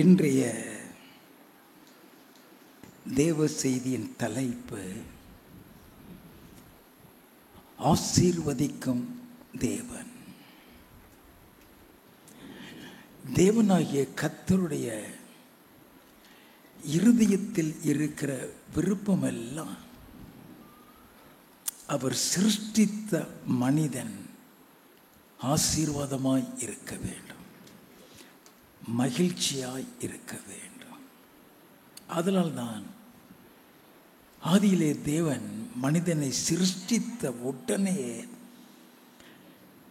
இன்றைய தேவ செய்தியின் தலைப்பு ஆசீர்வதிக்கும் தேவன். தேவனாகிய கர்த்தருடைய இருதயத்தில் இருக்கிற விருப்பமெல்லாம் அவர் சிருஷ்டித்த மனிதன் ஆசீர்வாதமாய் இருக்க வேண்டும், மகிழ்ச்சியாய் இருக்க வேண்டும். அதனால்தான் ஆதியிலே தேவன் மனிதனை சிருஷ்டித்த உடனே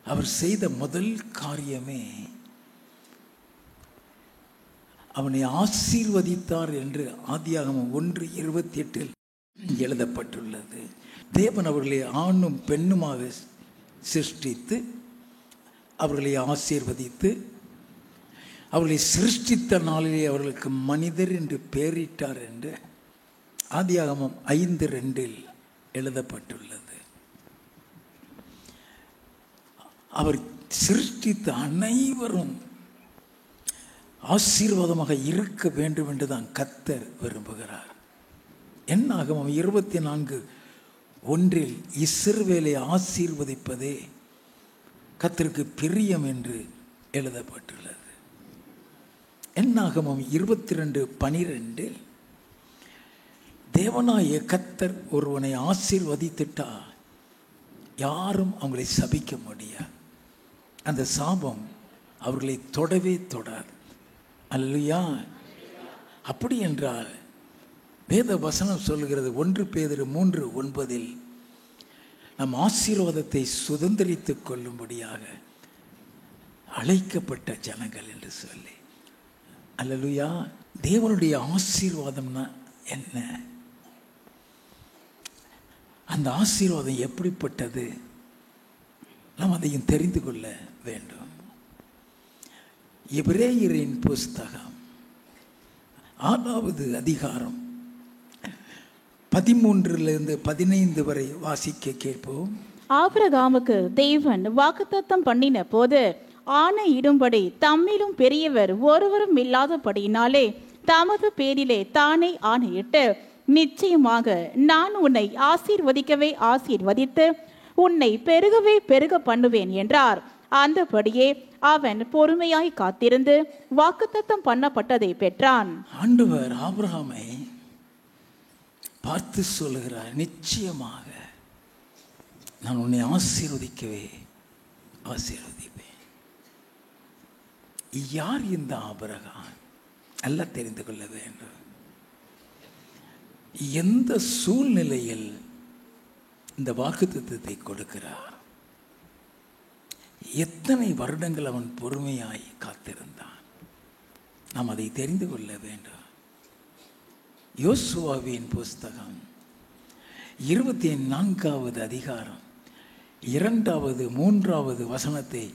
அவர் செய்த முதல் காரியமே அவனை ஆசீர்வதித்தார் என்று ஆதியாகமம் 1:28 எழுதப்பட்டுள்ளது. தேவன் அவர்களை ஆணும் பெண்ணுமாக சிருஷ்டித்து அவர்களை ஆசீர்வதித்து அவர்களை சிருஷ்டித்த நாளிலே அவர்களுக்கு மனிதர் என்று பெயரிட்டார் என்று ஆதியாகமம் 5:2 எழுதப்பட்டுள்ளது. அவர் சிருஷ்டித்த அனைவரும் ஆசீர்வாதமாக இருக்க வேண்டும் என்றுதான் கர்த்தர் விரும்புகிறார். என்னாகமம் 24:1 இஸ்ரவேலை ஆசீர்வதிப்பதே கர்த்தருக்கு பிரியம் என்று எழுதப்பட்டுள்ளது. என்னாகமம் 22:12 தேவனாகிய கர்த்தர் ஒருவனை ஆசீர்வதித்துட்டா யாரும் அவங்களை சபிக்க முடியாது. அந்த சாபம் அவர்களை தொடவே தொடாது. அல்லேலூயா. அப்படி என்றால் வேத வசனம் சொல்லுகிறது 1 பேதுரு 3:9 நம் ஆசீர்வாதத்தை சுதந்திரித்துக் கொள்ளும்படியாக அழைக்கப்பட்ட ஜனங்கள் என்று சொல்லி. அல்லேலூயா. தேவனுடைய ஆசீர்வாதம்னா என்ன? அந்த ஆசீர்வாதம் எப்படிப்பட்டது? நாம் அதையும் தெரிந்து கொள்ள வேண்டும். எபிரேயரின் புஸ்தகம் 6வது அதிகாரம் 13-15 வரை வாசிக்க கேட்போம். ஆபிரகாமுக்கு தேவன் வாக்குத்தத்தம் பண்ணின போது ஆணையிடும்படி தம்மிலும் பெரியவர் ஒருவரும் இல்லாதபடியினாலே தமது பேரிலே தானே ஆணையிட்டு, நிச்சயமாக நான் உன்னை ஆசீர்வதிக்கவே ஆசீர்வதித்து உன்னை பெருகவே பெருக பண்ணுவேன் என்றார். அந்தபடியே அவன் பொறுமையாய் காத்திருந்து வாக்குத்தத்தம் பண்ணப்பட்டதை பெற்றான். ஆண்டவர் ஆபிரகாமை பார்த்து சொல்லுகிறார், நிச்சயமாக நான் உன்னை ஆசீர்வதிக்கவே ஆசீர்வதிப்பேன். யார் இந்த ஆபிரகாம்? நல்லா தெரிந்து கொள்ள வேண்டும். எந்த சூழ்நிலையில் இந்த வாக்குத்தத்தத்தை கொடுக்கிறார்? எத்தனை வருடங்கள் அவன் பொறுமையாய் காத்திருந்தான்? நாம் அதை தெரிந்து கொள்ள வேண்டும். யோசுவாவின் புஸ்தகம் 24வது அதிகாரம் 2வது 3வது வசனத்தை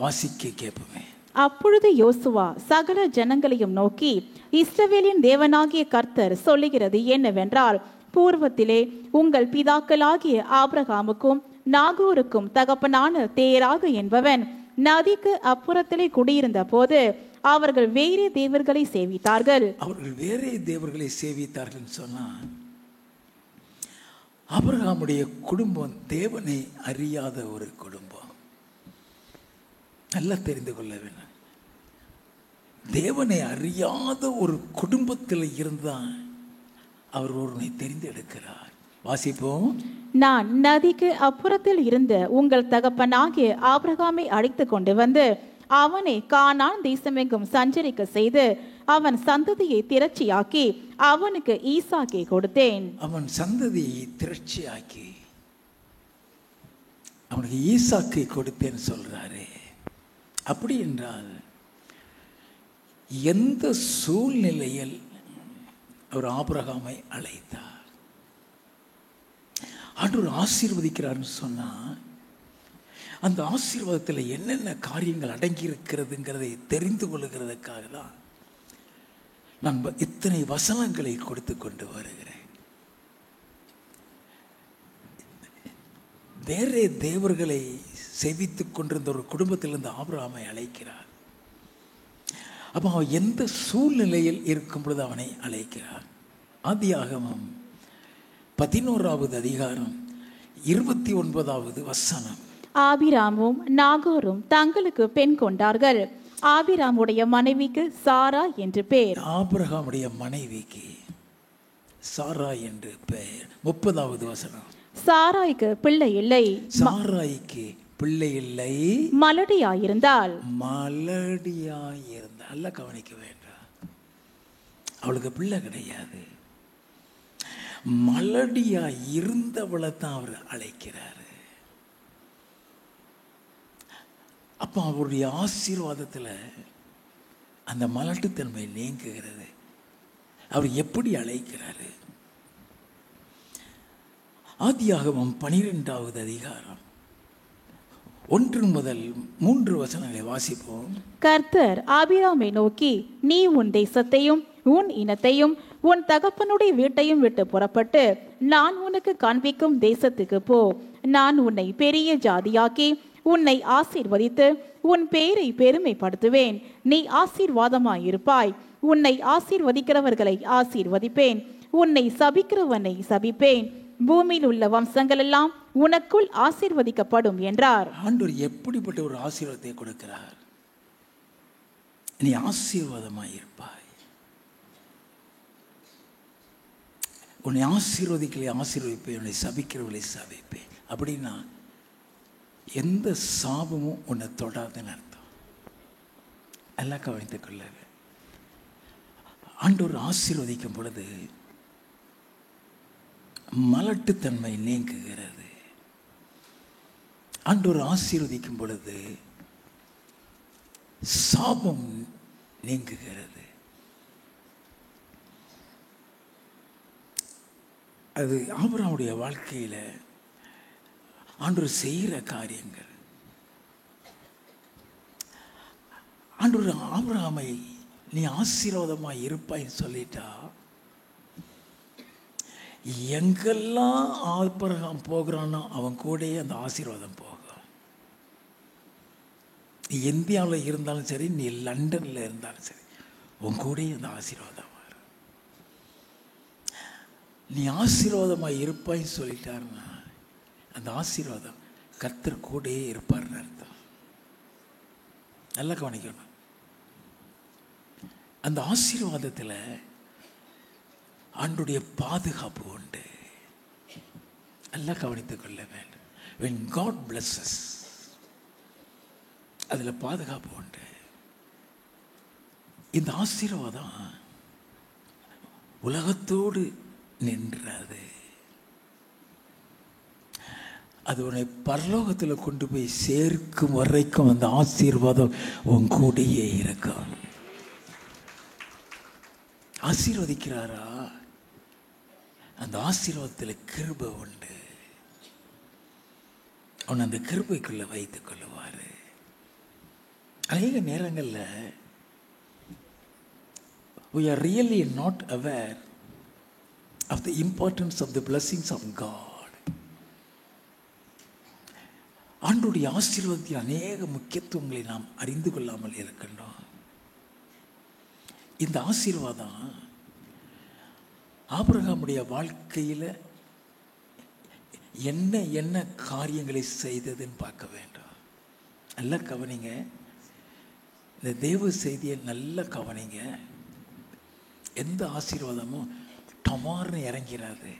வாசிக்க கேட்போமே. அப்பொழுது யோசுவா சகல ஜனங்களையும் நோக்கி, இஸ்ரவேலின் தேவனாகிய கர்த்தர் சொல்லுகிறது என்னவென்றால், பூர்வத்திலே உங்கள் பிதாக்களாகிய ஆபிரகாமுக்கும் நாகோருக்கும் தகப்பனான தேராக என்பவன் நதிக்கு அப்புறத்திலே குடியிருந்த போது அவர்கள் வேறே தேவர்களை சேவித்தார்கள். அவர்கள் வேறே தேவர்களை சேவித்தார்கள் சொன்னா, ஆபிரகாமுடைய குடும்பம் தேவனை அறியாத ஒரு குடும்பம். நல்லா தெரிந்து கொள்ள வேண்டும். தேவனை அறியாத ஒரு குடும்பத்தில் இருந்தான் அவர் ஒருவனை தெரிந்தெடுக்கிறார். வாசிப்போம். நான் நதிக்கு அப்புறத்தில் இருந்த உங்கள் தகப்பனாகிய ஆபிரகாமை அழைத்து கொண்டு வந்து அவனை கானான் தேசமெங்கும் சஞ்சரிக்க செய்து அவன் சந்ததியை திரட்சியாக்கி அவனுக்கு ஈசாக்கை கொடுத்தேன். அவன் சந்ததியை திரட்சியாக்கி அவனுக்கு ஈசாக்கை கொடுத்தேன்னு சொல்றாரு. அப்படி என்றால் எந்த சூழ்நிலையில் அவர் ஆபிரகாமை அழைத்தார்? ஆண்டவர் ஆசீர்வதிக்கிறார்னு சொன்னா அந்த ஆசீர்வாதத்தில் என்னென்ன காரியங்கள் அடங்கி இருக்கிறதுங்கிறதை தெரிந்து கொள்ளுகிறதுக்காக தான் நான் இத்தனை வசனங்களை கொடுத்து கொண்டு வருகிறேன். வேறே தேவர்களை சேவித்துக் கொண்டிருந்த ஒரு குடும்பத்திலிருந்து ஆபிரகாமை அழைக்கிறார். அப்போ அவன் எந்த சூழ்நிலையில் இருக்கும் பொழுது அவனை அழைக்கிறார். ஆதியாகமம் 11வது அதிகாரம் 29வது வசனம். ஆபிராமும் நாகோரும் தங்களுக்கு பெண் கொண்டார்கள். ஆபிராமுடைய மனைவிக்கு சாரா என்று பெயர். ஆபிரகாமுடைய மனைவிக்கு சாரா என்று பெயர். 30வது வசனம். சாராய்க்கு பிள்ளை இல்லை. சாராய்க்கு பிள்ளை இல்லை, மலடியாயிருந்தாள். மலடியாயிருந்தாள். நல்லா கவனிக்க வேண்டாம், அவளுக்கு பிள்ளை கிடையாது. மலடியா இருந்தவளை தான் அவர் அழைக்கிறாரு. அப்போ அவருடைய ஆசீர்வாதத்தில் அந்த மலட்டுத்தன்மை நீங்குகிறது. அவர் எப்படி அழைக்கிறாரு? ஆதியாகமம் 12வது அதிகாரம் 1 முதல் 3 வசனங்களை வாசிப்போம். கர்த்தர் ஆபிராமை நோக்கி, நீ உன் தேசத்தையும் உன் இனத்தையும் உன் தகப்பனுடைய வீட்டையும் விட்டு புறப்பட்டு நான் உனக்கு காண்பிக்கும் தேசத்துக்கு போ. நான் உன்னை பெரிய ஜாதியாக்கி உன்னை ஆசீர்வதித்து உன் பேரை பெருமைப்படுத்துவேன். நீ ஆசீர்வாதமாயிருப்பாய். உன்னை ஆசீர்வதிக்கிறவர்களை ஆசீர்வதிப்பேன், உன்னை சபிக்கிறவனை சபிப்பேன். பூமியில் உள்ள வம்சங்கள் எல்லாம் உனக்குள் ஆசீர்வதிக்கப்படும் என்றார். ஆண்டவர் எப்படிப்பட்ட ஒரு ஆசீர்வாதத்தை கொடுக்கிறார்? நீ ஆசீர்வாதமாயிருப்பாய். உன்னை ஆசீர்வதிக்கலை ஆசீர்வதிப்பேன், உன்னை சபிக்கிறவர்களை சபிப்பேன். அப்படின்னா எந்த சாபமும் உன்னை தொடாதுன்னு அர்த்தம். எல்லாம் கவனித்துக் கொள்ள. ஆண்டவர் ஆசீர்வதிக்கும் பொழுது மலட்டுத்தன்மை நீங்குகிறது. ஆண்டவர் ஆசீர்வதிக்கும் பொழுது சாபம் நீங்குகிறது. அது ஆபிரகாமுடைய வாழ்க்கையில் ஆண்டவர் செய்கிற காரியங்கள். ஆண்டவர் ஆபிரகாமை நீ ஆசீர்வாதமாக இருப்பாய்ன்னு சொல்லிட்டா, எங்கெல்லாம் ஆபிரகாம் போகிறானோ அவன் கூடயே அந்த ஆசீர்வாதம் போகும். நீ இந்தியாவில் இருந்தாலும் சரி, நீ லண்டனில் இருந்தாலும் சரி, உன் கூடயே அந்த ஆசீர்வாதம் வரும். நீ ஆசீர்வாதமாக இருப்பாய்ன்னு சொல்லிட்டாருன்னா அந்த ஆசீர்வாதம் கர்த்தர் கூடயே இருப்பார்னு அர்த்தம். நல்லா கவனிக்கணும். அந்த ஆசீர்வாதத்தில் ஆண்டுடைய பாதுகாப்பு உண்டு. நல்லா கவனித்துக் கொள்ள வேண்டும். when God blesses, அதில் பாதுகாப்பு உண்டு. இந்த ஆசீர்வாதம் உலகத்தோடு நின்றாது. அது உன்னை பரலோகத்தில் கொண்டு போய் சேர்க்கும் வரைக்கும் அந்த ஆசீர்வாதம் உன் கூடயே இருக்கும். ஆசீர்வதிக்கிறாரா? அந்த ஆசீர்வாதத்தில் கிருபை உண்டு. அவன் அந்த கிருபைக்குள்ள வைத்துக் கொள்ளுவார். அநேக நேரங்களில் we are really not aware of the importance of the blessings of God. ஆண்டுடைய ஆசீர்வாதத்தின் அநேக முக்கியத்துவங்களை நாம் அறிந்து கொள்ளாமல் இருக்கின்றோம். இந்த ஆசீர்வாதம் ஆபிரகாமுடைய வாழ்க்கையில் என்ன என்ன காரியங்களை செய்ததுன்னு பார்க்க வேண்டும். நல்லா கவனிங்க, இந்த தேவ செய்தியை நல்லா கவனிங்க. எந்த ஆசீர்வாதமும் டமார்னு இறங்கிறாது.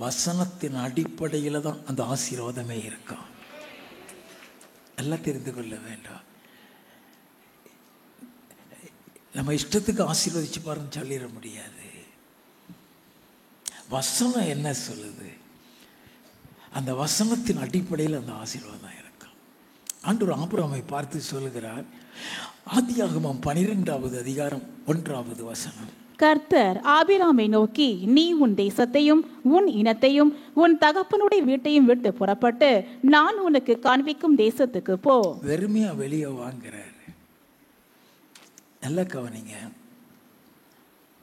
வசனத்தின் அடிப்படையில் தான் அந்த ஆசீர்வாதமே இருக்கும். எல்லாம் தெரிந்து கொள்ள வேண்டும். நம்ம இஷ்டத்துக்கு ஆசீர்வதிச்சு பாருன்னு சொல்லிட முடியாது. வசனம் என்ன சொல்லுது, அந்த வசனத்தின் அடிப்படையில் அந்த ஆசீர்வாதம் இருக்கும். ஆண்டவர் ஆபிரகாமை பார்த்து சொல்லுகிறார். ஆதியாகமம் 12வது அதிகாரம் 1வது வசனம். கர்த்தர் ஆபிராமை நோக்கி, நீ உன் தேசத்தையும் உன் இனத்தையும் உன் தகப்பனுடைய வீட்டையும் விட்டு புறப்பட்டு நான் உனக்கு காண்பிக்கும் தேசத்துக்கு போ. வெறுமையா வெளியே வாங்குறாரு. நல்லா கவனிங்க,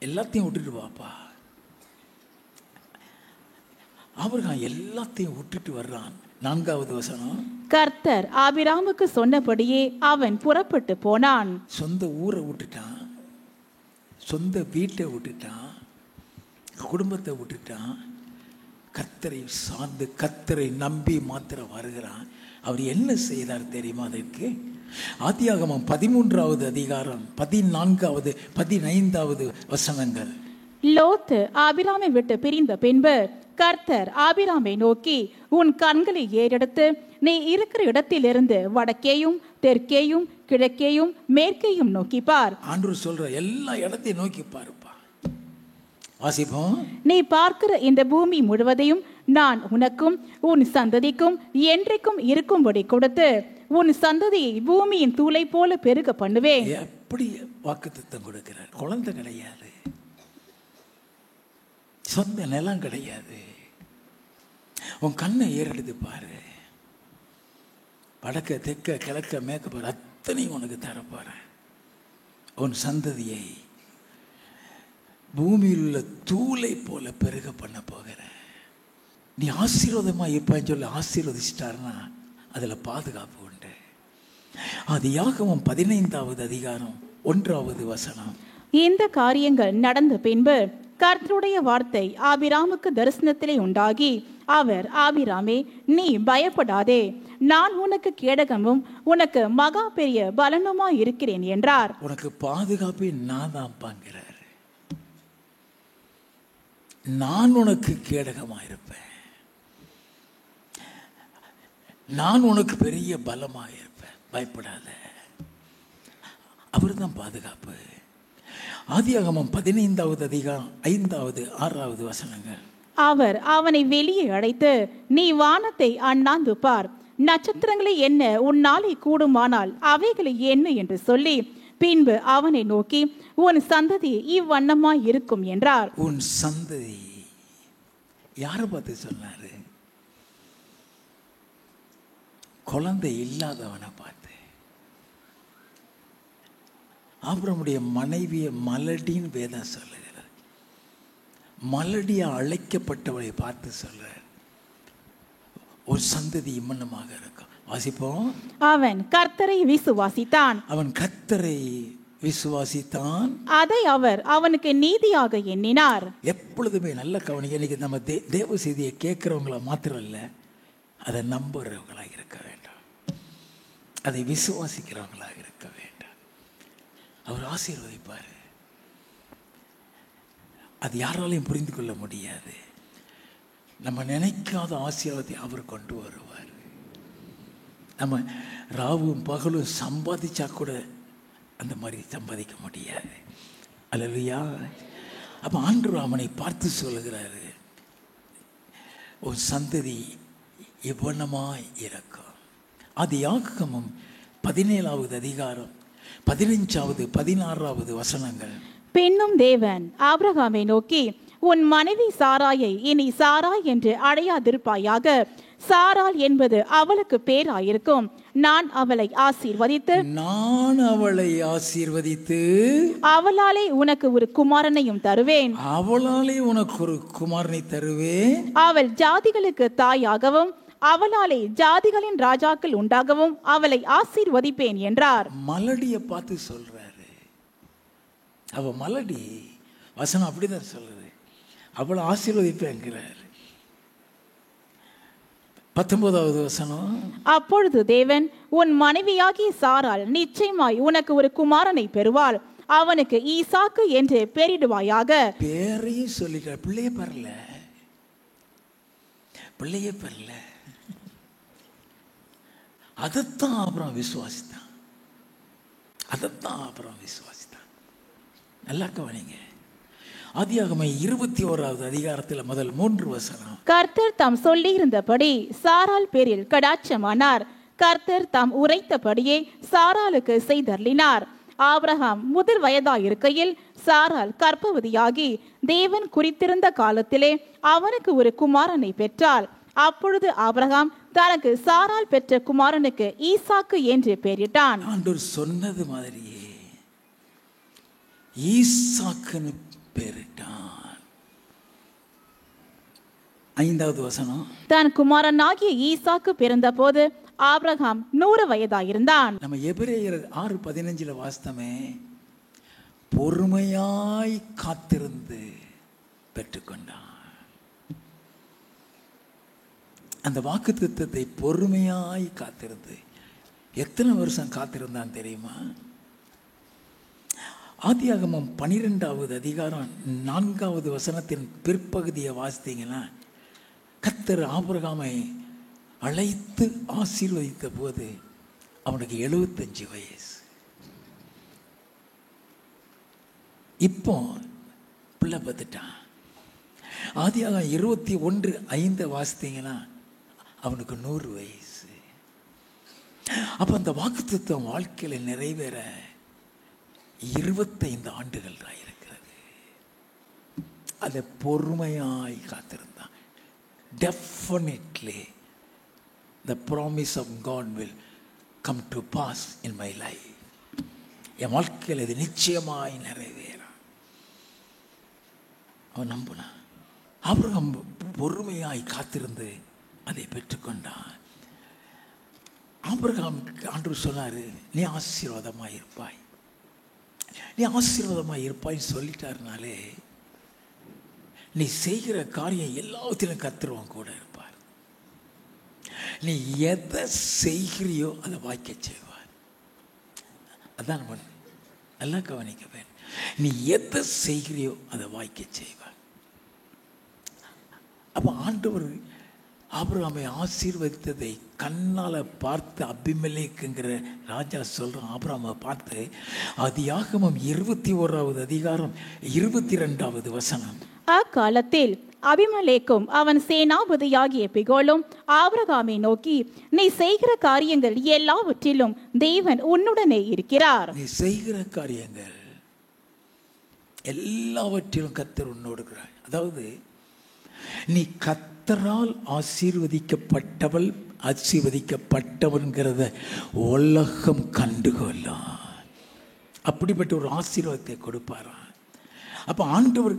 எல்லாத்தையும் விட்டுட்டு வாப்பா. ஆபிரகாம் எல்லாத்தையும் விட்டுட்டு வர்றான். 4வது வசனம், கர்த்தர் ஆபிராமுக்கு சொன்னபடியே அவன் புறப்பட்டு போனான். சொந்த ஊரை விட்டுட்டான், சொந்த வீட்டை விட்டுட்டான், குடும்பத்தை விட்டுட்டான். கர்த்தரை சார்ந்து கர்த்தரை நம்பி மாத்திரம் வருகிறான். அவர் என்ன செய்தார் தெரியுமா? அதற்கு ஆதியாகமம் 13வது அதிகாரம் 14வது 15வது வசனங்கள். லோத்து ஆபிராமை விட்டு பிரிந்த பின்பு கர்த்தர் ஆபிராமை நோக்கி, உன் கண்களை ஏறெடுத்து நீ இருக்கிற இடத்திலிருந்து வடக்கேயும் தெற்கேயும் கிழக்கேயும் மேற்கேயும் நோக்கி பார். ஆண்டவர் சொல்ற எல்லா இடத்தையும் நோக்கி பாருப்பா. வாசிப்போம். நீ பார்க்கிற இந்த பூமி முழுவதையும் நான் உனக்கும் உன் சந்ததிக்கும் என்றைக்கும் இருக்கும்படி கொடுத்து உன் சந்ததியை பூமியின் தூளை போல பெருக பண்ணுவேன். எப்படி வாக்குத்தத்தம் கொடுக்கிறார்? குழந்தை கிடையாது, சொந்த நிலம் கிடையாது. உன் கண்ணை ஏறெடுத்து பாரு, வடக்க தெற்க கிழக்க மேற்க பாரு, அத்தனையும் உனக்கு தரப்போறேன். உன் சந்ததியை பூமியில் உள்ள தூளை போல பெருக பண்ண போகிறேன். நீ ஆசீர்வாதமா இருப்பான்னு சொல்லி ஆசீர்வதிச்சிட்டாருன்னா அதுல பாதுகாப்பு உண்டு. ஆதியாகமம் 15வது அதிகாரம் 1வது வசனம். இந்த காரியங்கள் நடந்த பின்பு கர்த்தருடைய வார்த்தை ஆபிராமுக்கு தரிசனத்திலே உண்டாகி, அவர், ஆபிராமே, நீ பயப்படாதே, நான் உனக்கு கேடகமும் உனக்கு மகா பெரிய பலனுமா இருக்கிறேன் என்றார். உனக்கு பாதுகாப்பை நான் தான் பாங்கிறார். நான் உனக்கு கேடகமா இருப்பேன், நான் உனக்கு பெரிய பலமா இருப்பேன், பயப்படாத. அவர் தான் பாதுகாப்பு. ஆதியாகமம் 15வது அதிகாரம் 5வது 6வது வசனங்கள். அவர் அவனை வெளியே அழைத்து, நீ வானத்தை அண்ணாந்து பார், நட்சத்திரங்களை என்ன உன்னாலே கூடுமானால் அவைகளை என்ன என்று சொல்லி, பின்பு அவனை நோக்கி, உன் சந்ததி இவ்வண்ணமாய் இருக்கும் என்றார். உன் சந்ததி யாரை பார்த்து சொன்னாரு? குழந்தை இல்லாதவனை பார்த்து. ஆபிரமுடைய மனைவிய மலடின்னு வேதம் சொல்லுகிறார். மலடியா அழைக்கப்பட்டவளை பார்த்து சொல்றார், ஒரு சந்ததி இம்மன்னமாக இருக்கும். வாசிப்போம். அவன் கர்த்தரை விசுவாசித்தான். அவன் கர்த்தரை விசுவாசித்தான், அதை அவர் அவனுக்கு நீதியாக எண்ணினார். எப்பொழுதுமே நல்ல கவனிக்க. இன்னைக்கு நம்ம தேவ செய்தியை கேட்கிறவங்கள மாத்திரம் இல்லை, அதை நம்புறவங்களாக இருக்க வேண்டும், அதை விசுவாசிக்கிறவங்களாக இருக்க வேண்டும். அவர் ஆசீர்வதிப்பார். அது யாராலையும் புரிந்து கொள்ள முடியாது. நம்ம நினைக்காத ஆசீர்வாதத்தை அவர் கொண்டு வருவார். நம்ம ராவும் பகலும் சம்பாதிச்சா கூட அந்த மாதிரி சம்பாதிக்க முடியாது. அல்லேலூயா. அப்ப ஆண்டவர் அவனை பார்த்து சொல்லுகிறாரு, ஒரு சந்ததி இவ்வண்ணமாய் இருக்கும். ஆதியாகமம் 17வது அதிகாரம் 15வது 16வது வசனங்கள். பின்னும் தேவன் ஆபிரகாமை நோக்கி, உன் மனைவி சாராயை இனி சாராய் என்று அழையாதிருப்பாயாக, சாராள் என்பது அவளுக்கு பேராயிருக்கும். நான் அவளை ஆசீர்வதித்து அவளாலே உனக்கு ஒரு குமாரனையும் தருவேன். அவள் ஜாதிகளுக்கு தாயாகவும் அவளாலே ஜாதிகளின் ராஜாக்கள் உண்டாகவும் அவளை ஆசீர்வதிப்பேன் என்றார். மலடிய பார்த்து சொல்றாரு. அவ மலடி, வசனம் அப்படிதான் சொல்லுது, அவளை ஆசீர்வதிப்பேங்கிறார். 19வது வசனம். அப்பொழுது தேவன், உன் மனைவியாகிய சாராள் நிச்சயமாய் உனக்கு ஒரு குமாரனை பெறுவாள், அவனுக்கு ஈசாக்கு என்று பெயரிடுவாயாக. பேரையும் சொல்லிட்டார். பிள்ளையே பெறல. அதைத்தான் அப்புறம் விசுவாசித்தான். நல்லா கவனிங்க. ஆதியாகமம் 21வது அதிகாரத்தில் முதல் 3 வசனம். கர்த்தர் தாம் சொல்லி இருந்தபடி சாராள் பேரில் கடாட்சமானார். கர்த்தர் தாம் உரைத்தபடியே சாராளுக்கு செய்தருளினார். ஆபிரகாம் முதிர் வயதாயிருக்கையில் சாராள் கர்ப்பவதியாகி தேவன் குறித்திருந்த காலத்திலே அவனுக்கு ஒரு குமாரனை பெற்றாள். அப்பொழுது ஆபிரகாம் தனக்கு சாராள் பெற்ற குமாரனுக்கு ஈசாக்கு என்று பெயரிட்டான். ஆண்டவர் சொன்னது மாதிரியே ஈசாக்குன்னு பெயரிட்டான். 5வது வசனம். தன் குமாரனாகிய ஈசாக்கு பிறந்தபோது ஆபிரகாம் 100 வயதாயிருந்தான். நம்ம எபிரேயர் 6:15 வாஸ்தமே, பொறுமையாய் காத்திருந்து பெற்றுக்கொண்டான். அந்த வாக்குத்தத்தத்தை பொறுமையாய் காத்திருந்து எத்தனை வருஷம் காத்திருந்தான் தெரியுமா? ஆதியாகமம் 12வது அதிகாரம் 4வது வசனத்தின் பிற்பகுதியை வாசித்தீங்கன்னா, கர்த்தர் ஆபிரகாமை அழைத்து ஆசீர்வதித்த போது அவனுக்கு 75 வயசு. இப்போ பிள்ளை பார்த்துட்டான். ஆதியாகமம் 21:5 வாசித்தீங்கன்னா அவனுக்கு 100 வயசு. அப்போ அந்த வாக்குத்தத்தம் வாழ்க்கையில் நிறைவேற 25 ஆண்டுகள் இருக்கிறது. அதை பொறுமையாய் காத்திருந்தான். Definitely the promise of God will come to pass in my life. என் வாழ்க்கையில் இது நிச்சயமாய் நிறைவேறும். அவன் நம்பினான். ஆபிரகாம் பொறுமையாய் காத்திருந்து அதை பெற்றுக்கொண்டான். ஆபிரகாமுக்கு ஆண்டவர் சொன்னார், நீ ஆசீர்வாதமாக இருப்பாய், நீ ஆசீர்வாதமாக இருப்பாய்ன்னு சொல்லிட்டாருனாலே நீ செய்கிற காரியம் எல்லாத்திலும் கர்த்தர் கூட இருப்பார். நீ எதை செய்கிறியோ அதை வாய்க்க செய்வார். அதான் நம்ம நல்லா கவனிக்க வேண்டும். நீ எதை செய்கிறியோ அதை வாய்க்க செய்வார். அப்போ ஆண்டவர் ஆபிரகாமை ஆசீர்வதித்ததை கண்ணால் பார்த்து அபிமெலேக்குங்கிற ராஜா சொல்கிறான். ஆபிரகாமை பார்த்து ஆதியாகமம் 21வது அதிகாரம் 22வது வசனம். அக்காலத்தில் அபிமெலேக்கும் அவன் சேனாபதியாகிய பிகோலும் ஆபிரகாமை நோக்கி, நீ செய்கிற காரியங்கள் எல்லாவற்றிலும் தேவன் உன்னுடனே இருக்கிறார். நீ செய்கிற காரியங்கள் எல்லாவற்றிலும் கர்த்தர் உன்னோடு இருக்கிறார். அதாவது நீ கர்த்தரால் ஆசீர்வதிக்கப்பட்டவன்கிறத உலகம் கண்டுகொள்ளான். அப்படிப்பட்ட ஒரு ஆசீர்வாதத்தை கொடுப்பாராம். அப்போ ஆண்டவர்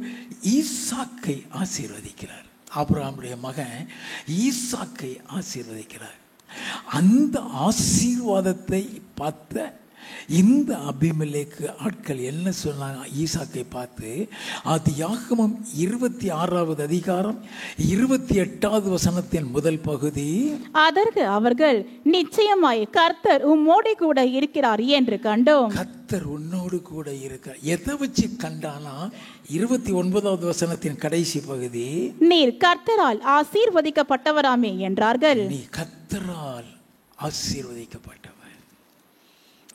ஈசாக்கை ஆசீர்வதிக்கிறார். ஆபிரகாமுடைய மகன் ஈசாக்கை ஆசீர்வதிக்கிறார். அந்த ஆசீர்வாதத்தை பார்த்த இந்த அபிமெலேக்கு ஆட்கள் என்ன சொன்னாங்க? ஈசாக்கை பார்த்து ஆதியாகமம் 26வது அதிகாரம் 28வது வசனத்தின் முதல் பகுதி. அதற்கு அவர்கள், நிச்சயமாய் கர்த்தர் உம்மோடு கூட இருக்கிறார் என்று கண்டோம். கர்த்தர் உன்னோடு கூட இருக்கிறார். எதை வச்சு கண்டானா 29வது வசனத்தின் கடைசி பகுதி, நீர் கர்த்தரால் ஆசீர்வதிக்கப்பட்டவராமே என்றார்கள். நீ கர்த்தரால் ஆசீர்வதிக்கப்பட்டவர்,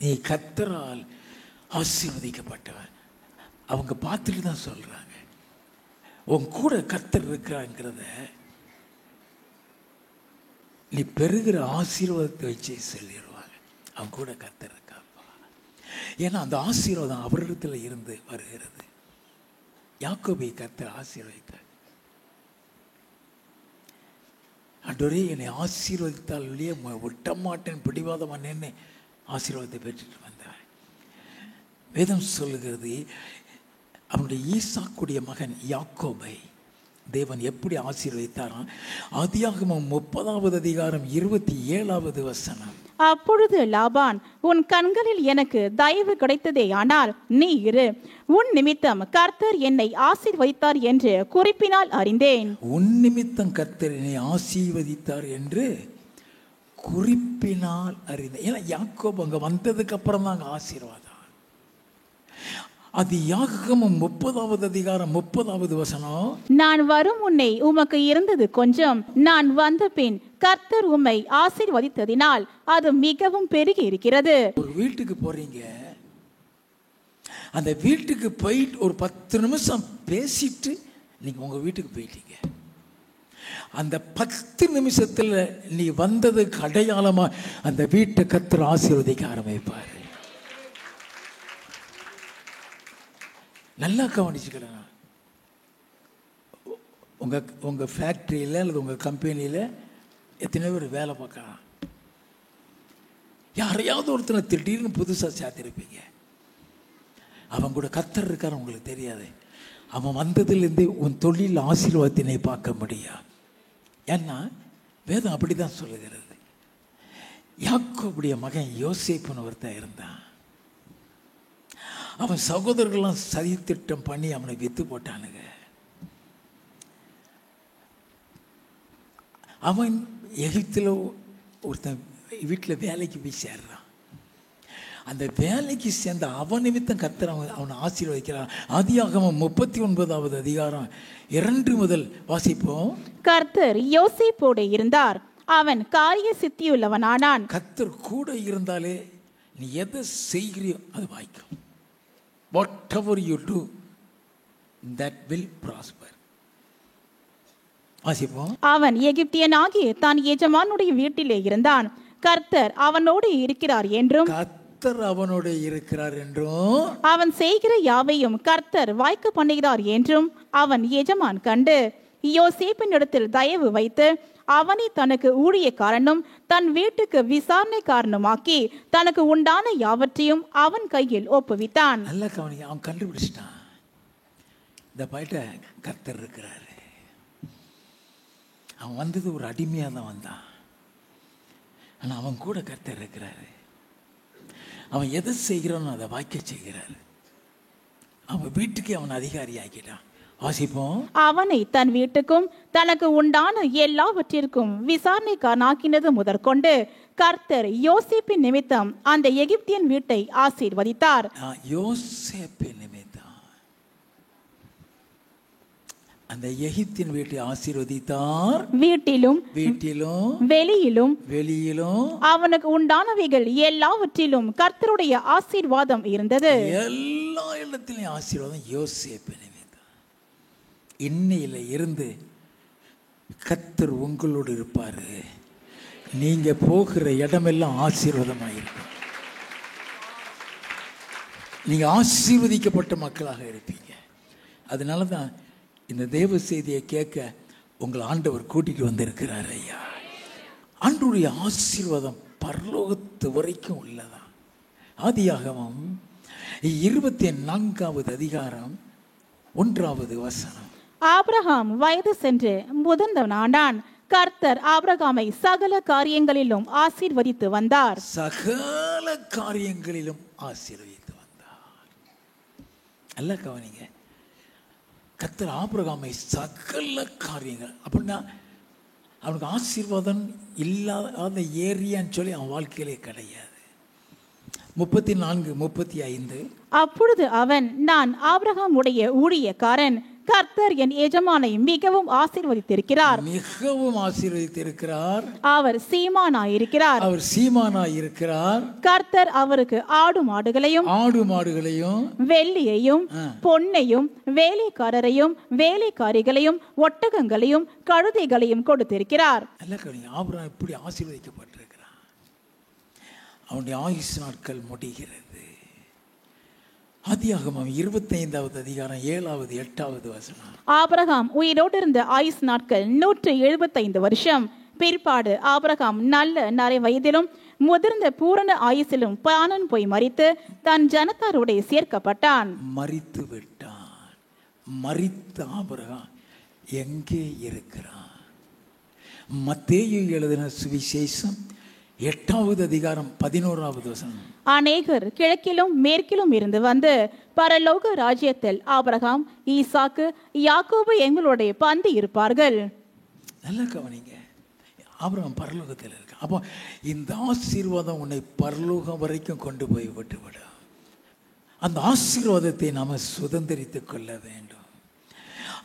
நீ கர்த்தரால் ஆசீர்வதிக்கப்பட்டவர். அவங்க பார்த்துட்டு தான் சொல்றாங்க, உன் கூட கர்த்தர் இருக்கிறாங்கிறத நீ பெறுகிற ஆசீர்வாதத்தை வச்சு சொல்லிடுவாங்க. அவங்க கூட கர்த்தர் இருக்காப்பா. ஏன்னா அந்த ஆசீர்வாதம் அவரிடத்துல இருந்து வருகிறது. யாக்கோபை கர்த்தர் ஆசீர்வதித்தார். ஆண்டவரே, என்னை ஆசீர்வதித்தால் விட்ட மாட்டேன், பிடிவாதம் பண்ணேன்னு ஆசீர்வாதத்தை பெற்றுட்டு வந்தார். வேதம் சொல்லுகிறது, அவனுடைய ஈசாக்குடைய மகன் யாக்கோபை தேவன் எப்படி ஆசீர்வதித்தாராம்? ஆதியாகமம் 30வது அதிகாரம் 27வது வசனம். அப்பொழுது லாபான், உன் கண்களில் எனக்கு தயவு கிடைத்ததே, ஆனால் நீ இரு, உன் நிமித்தம் கர்த்தர் என்னை ஆசீர்வதித்தார் என்று குறிப்பினால் அறிந்தேன். உன் நிமித்தம் கர்த்தர் என்னை ஆசீர்வதித்தார் என்று குறிப்பினால் அறிந்தேன். ஏன்னா யாக்கோபு அங்க வந்ததுக்கு அப்புறம் தான் அங்க ஆசீர்வாதம். அது யாக்கோபு 30வது அதிகாரம் 30வது வசனம். நான் வரும் முன்னே உமக்கு இருந்தது கொஞ்சம், நான் வந்த பின் கர்த்தர் உம்மை ஆசீர்வதித்ததினால் அது மிகவும் பெருகி இருக்கிறது. ஒரு வீட்டுக்கு போறீங்க, அந்த வீட்டுக்கு போயிட்டு ஒரு 10 நிமிஷம் பேசிட்டு நீங்க உங்க வீட்டுக்கு போயிட்டீங்க. அந்த 10 நிமிஷத்துல நீ வந்ததுக்கு அடையாளமா அந்த வீட்டை கர்த்தர் ஆசீர்வதிக்க ஆரம்பிப்பார். நல்லா கவனிச்சுக்கலாம். உங்க ஃபேக்டரியில் அல்லது உங்க கம்பெனியில் எத்தனை பேர் வேலை பார்க்கலாம்? யாரையாவது ஒருத்தனை திடீர்னு புதுசாக சேர்த்திருப்பீங்க. அவன் கூட கர்த்தர் இருக்காரு உங்களுக்கு தெரியாது. அவன் வந்ததுலேருந்து உன் தொழில் ஆசீர்வாதத்தினை பார்க்க முடியாது. ஏன்னா வேதம் அப்படி தான் சொல்லுகிறது. யாக்கோபுடைய மகன் யோசேப்புன்னு ஒருத்தன் இருந்தான். அவன் சகோதரர்கள்லாம் சதித்திட்டம் பண்ணி அவனை வித்து போட்டானுங்க. அவன் எகிப்தில் ஒருத்தன் வீட்டில் வேலைக்கு போய் சேர்றான். அந்த வேலைக்கு சேர்ந்த அவன் நிமித்தம் கர்த்தர் அவனை ஆசீர்வதிக்கிறான். ஆதியாகமம் 39வது அதிகாரம் 2 முதல் வாசிப்போம். கர்த்தர் யோசேப்போடு இருந்தார், அவன் காரிய சித்தியுள்ளவனானான். கர்த்தர் கூட இருந்தாலே நீ எதை செய்கிறியோ அது வாய்க்கும். whatever you do that will prosper. வாசிப்போம். அவன் எகிப்தியனாகிய தான் எஜமானுடைய வீட்டிலே இருந்தான், கர்த்தர் அவனோடு இருக்கிறார் என்றும் கர்த்தர் அவனோடு இருக்கிறார் என்றும் அவன் செய்கிற யாவையும் கர்த்தர் வாய்க்க பண்ணுகிறார் என்றும் அவன் எஜமான் கண்டு யோசேப்பினிடத்தில் தயவு வைத்து அவனை தனக்கு ஊழியக்காரனும் தன் வீட்டுக்கு விசாரணைக்காரனுமாக்கி தனக்கு உண்டான யாவற்றையும் அவன் கையில் ஒப்புவித்தான். நல்ல கவனி, அவன் கண்டுபிடிச்சிட்டான், இந்த பைட்ட கர்த்தர் இருக்கிறாரு. அவன் வந்தது ஒரு அடிமையாக தான் வந்தான், ஆனால் அவன் கூட கர்த்தர் இருக்கிறாரு. அவன் எதை செய்கிறானோ அதை வாய்க்க செய்கிறாரு. அவன் வீட்டுக்கு அவன் அதிகாரி ஆக்கிட்டான். வாசிப்போம். அவனை தன் வீட்டுக்கும் தனக்கு உண்டான எல்லாவற்றிற்கும் விசாரணைக்காரனாக்கினது முதற்கொண்டு கர்த்தர் யோசேப்பின் நிமித்தம் அந்த எகிப்தியன் வீட்டை ஆசீர்வதித்தார். யோசேப்பின் நிமித்தம் அந்த எகிப்தின் வீட்டை ஆசீர்வதித்தார். வீட்டிலும் வெளியிலும் அவனுக்கு உண்டானவைகள் எல்லாவற்றிலும் கர்த்தருடைய ஆசீர்வாதம் இருந்தது. எல்லா இடத்திலும் ஆசீர்வாதம் யோசேப்பின் நிமித்தம். இன்னையில இருந்து கர்த்தர் உங்களோடு இருப்பாரு. நீங்க போகிற இடமெல்லாம் ஆசீர்வாதமாயிருக்கும். நீங்க ஆசீர்வதிக்கப்பட்ட மக்களாக இருப்பீங்க. அதனால தான் இந்த தேவ செய்தியை கேட்க உங்களை ஆண்டவர் கூட்டிட்டு வந்திருக்கிறார். ஐயா, ஆண்டவருடைய ஆசீர்வாதம் பரலோகத்து வரைக்கும் உள்ளதான். ஆதியாகமம் 24வது அதிகாரம் 1வது வசனம். ஆபிரகாம் வயது சென்று முதிர்ந்தவனானான், கர்த்தர் ஆபிரகாமை சகல காரியங்களிலும் ஆசீர்வதித்து வந்தார். சகல காரியங்களிலும் ஆசீர்வதித்து வந்தார். நல்ல கவனிங்க, கர்த்தர் ஆபிரகாமை சகல காரியங்கள் அப்படின்னா அவனுக்கு ஆசீர்வாதம் இல்லாத ஏரியான்னு சொல்லி அவன் வாழ்க்கையிலே கிடையாது. 34, 35. அப்பொழுது அவன், நான் ஆபிரகாமுடைய ஊழியக்காரன், கர்த்தர் என் எஜமானை மிகவும் ஆசீர்வதித்திருக்கிறார். அவர் சீமானாயிருக்கிறார். கர்த்தர் அவருக்கு ஆடு மாடுகளையும் வெள்ளியையும் பொன்னையும் வேலைக்காரரையும் வேலைக்காரிகளையும் ஒட்டகங்களையும் கழுதைகளையும் கொடுத்திருக்கிறார். ஆபிரகாம் இப்படி ஆசீர்வதிக்கப்பட்டிருக்கிறார். அவனுடைய ஆயுசு நாட்கள் முடிகிறது. ஆதியாகமம் 25வது அதிகாரம் 7வது 8வது வசனம். ஆபிரகாம் உயிரோடு இருந்த ஆயுசு நாட்கள் 175 வருஷம். பிற்பாடு ஆபிரகாம் நல்ல நரை வயதிலும் முதிர்ந்த பூரண ஆயுசிலும் பிராணன் போய் மரித்து தன் ஜனத்தாரோட சேர்க்கப்பட்டான். மரித்து விட்டான். மரித்த ஆபிரகாம் எங்கே இருக்கிறான்? மத்தேயு எழுதின சுவிசேஷம் 8வது அதிகாரம் 11வது வசனம். அநேகர் கிழக்கிலும் மேற்கிலும் இருந்து வந்து பரலோக ராஜ்யத்தில் ஆபிரகாம், ஈசாக்கு, யாக்கோபு எங்களுடைய பந்தி இருப்பார்கள். நல்லா கவனிங்க, ஆபிரகாம் பரலோகத்தில் இருக்க. அப்போ இந்த ஆசீர்வாதம் உன்னை பரலோகம் வரைக்கும் கொண்டு போய் விட்டுவிடும். அந்த ஆசீர்வாதத்தை நாம சுதந்திரித்துக் கொள்ள வேண்டும்.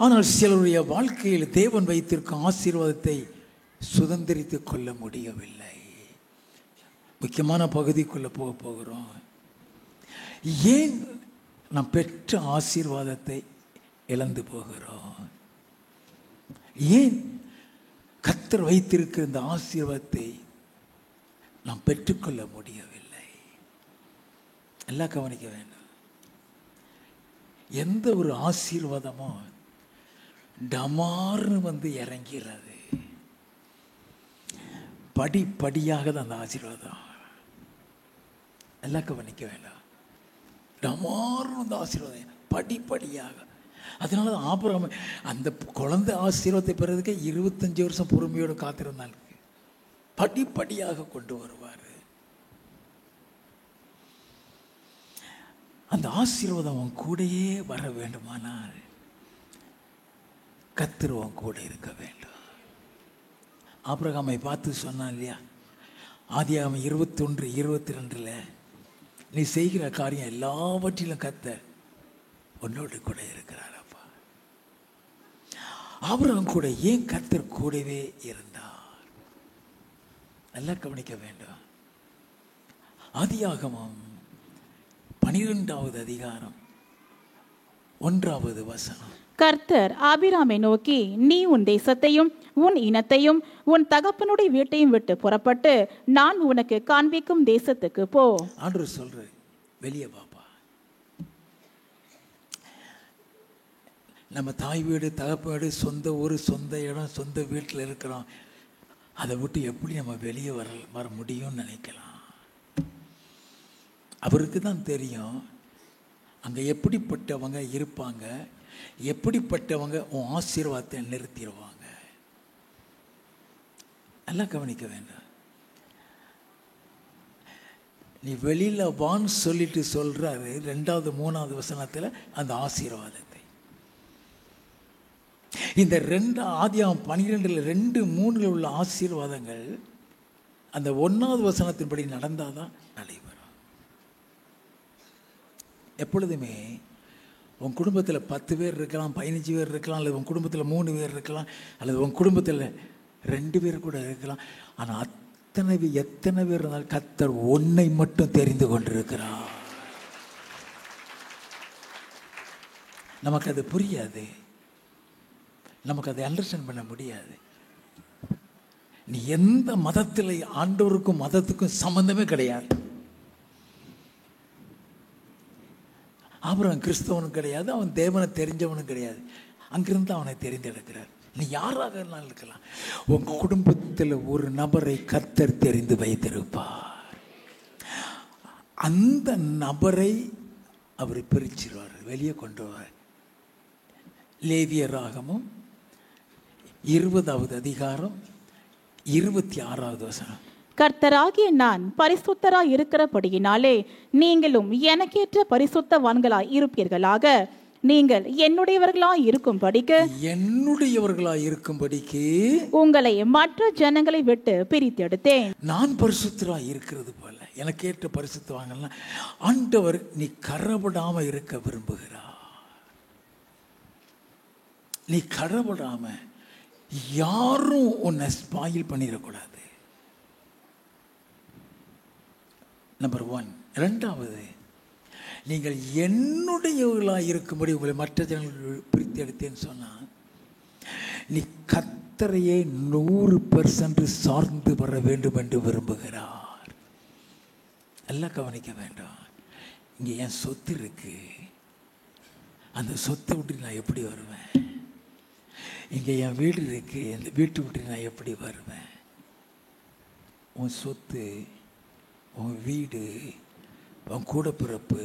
ஆனால் சிலருடைய வாழ்க்கையில் தேவன் வைத்திருக்கும் ஆசீர்வாதத்தை சுதந்திரித்துக் கொள்ள முடியவில்லை. முக்கியமான பகுதிக்குள்ளே போகிறோம். ஏன் நாம் பெற்ற ஆசீர்வாதத்தை இழந்து போகிறோம்? ஏன் கர்த்தர் வைத்திருக்கிற இந்த ஆசீர்வாதத்தை நாம் பெற்றுக்கொள்ள முடியவில்லை? எல்லாம் கவனிக்க வேண்டும். எந்த ஒரு ஆசீர்வாதமும் டமார்னு வந்து இறங்கிறது. படிப்படியாக தான் அந்த ஆசீர்வாதம். எல்லாம் கவனிக்க வேண்டாம். டமார்னு அந்த ஆசீர்வாதம் படிப்படியாக அதனால தான் ஆபிரகாம் அந்த குழந்தை ஆசீர்வாதத்தை பெறதுக்கு 25 வருஷம் பொறுமையோடு காத்திருந்தாங்க. படிப்படியாக கொண்டு வருவார். அந்த ஆசீர்வாதம் அவன் கூடயே வர வேண்டுமானால் கர்த்தர் அவன் கூட இருக்க வேண்டும். ஆபிரகாமை பார்த்து சொன்னான் இல்லையா, ஆதியாகமம் 21:22 நீ செய்கிற காரியம் எல்லாவற்றிலும் கர்த்தர் உன்னோடு கூட இருக்கிறார். அப்பா ஆபிரகாம் கூட ஏன் கர்த்தர் கூடவே இருந்தார்? நல்லா கவனிக்க வேண்டும். ஆதியாகமம் 12வது அதிகாரம் 1வது வசனம். கர்த்தர் ஆபிராமை நோக்கி, நீ உன் தேசத்தையும் உன் இனத்தையும் உன் தகப்பனுடைய வீட்டையும் விட்டு புறப்பட்டு நான் உனக்கு காண்பிக்கும் தேசத்துக்கு போ. ஆண்டவர் சொல்ற, வெளியே பாப்பா. நம்ம தாய் வீடு, தகப்ப வீடு, சொந்த ஊர், சொந்த இடம், சொந்த வீட்டில் இருக்கிறோம். அதை விட்டு எப்படி நம்ம வெளியே வர முடியும்னு நினைக்கலாம். அவருக்கு தான் தெரியும் அங்கே எப்படிப்பட்டவங்க இருப்பாங்க, எப்படிப்பட்டவங்க உன் ஆசீர்வாதத்தை நிறுத்திடுவாங்க. நல்லா கவனிக்க வேண்டாம். நீ வெளியில் வான்னு சொல்லிட்டு சொல்றாரு 2வது 3வது வசனத்தில் அந்த ஆசீர்வாதத்தை. இந்த ஆதியாகமம் 12:2, 3 உள்ள ஆசீர்வாதங்கள் அந்த 1வது வசனத்தின்படி நடந்தாதான் நடைபெறும். எப்பொழுதுமே உன் குடும்பத்தில் 10 பேர் இருக்கலாம், 15 பேர் இருக்கலாம், அல்லது உன் குடும்பத்தில் 3 பேர் இருக்கலாம், அல்லது உன் குடும்பத்தில் 2 பேர் கூட இருக்கலாம். ஆனால் எத்தனை பேர் இருந்தாலும் கர்த்தர் ஒன்னை மட்டும் தெரிந்து கொண்டிருக்கிறார். நமக்கு அது புரியாது, நமக்கு அதை அண்டர்ஸ்டாண்ட் பண்ண முடியாது. நீ எந்த மதத்தில், ஆண்டவருக்கும் மதத்துக்கும் சம்பந்தமே கிடையாது. ஆபிரகாம் கிறிஸ்தவனும் கிடையாது, அவன் தேவனை தெரிஞ்சவனும் கிடையாது. அங்கிருந்து அவனை தெரிந்தெடுக்கிறார். நீ யாராக இருந்தாலும் இருக்கலாம். உன் குடும்பத்தில் ஒரு நபரை கர்த்தர் தெரிந்து வைத்திருப்பார். அந்த நபரை அவர் பிரிச்சிருவார், வெளியே கொண்டு வர. லேவியராகமம் 20வது அதிகாரம் 26வது வசனம். கர்த்தராகிய நான் பரிசுத்தராய் இருக்கிறபடியினாலே நீங்களும் எனக்கேற்ற பரிசுத்தவான்களாய் இருப்பீர்களாக. நீங்கள் என்னுடையவர்களாய் இருக்கும்படிக்கு உங்களை மற்ற ஜனங்களை விட்டு பிரித்தெடுத்தேன். நான் பரிசுத்தராய் இருக்கிறது போல எனக்கேற்ற பரிசுத்தவான்கள் ஆண்டவர் நீ கரப்படாம இருக்க விரும்புகிறார். நீ கரப்படாம யாரும் உன்னை ஸ்பாயில் பண்ணிடக்கூடாது. நம்பர் 1. 2வது, நீங்கள் என்னுடையவர்களாக இருக்கும்படி உங்களை மற்ற ஜனங்கள் பிரித்து எடுத்தேன்னு சொன்னால் நீ கர்த்தரையே 100% சார்ந்து வர வேண்டும் என்று விரும்புகிறார். எல்லாம் கவனிக்க வேண்டாம். இங்கே என் சொத்து இருக்கு, அந்த சொத்தை விட்டு நான் எப்படி வருவேன்? இங்கே என் வீடு இருக்கு, அந்த வீட்டை விட்டு நான் எப்படி வருவேன்? உன் சொத்து, உன் வீடு, உன் கூட பிறப்பு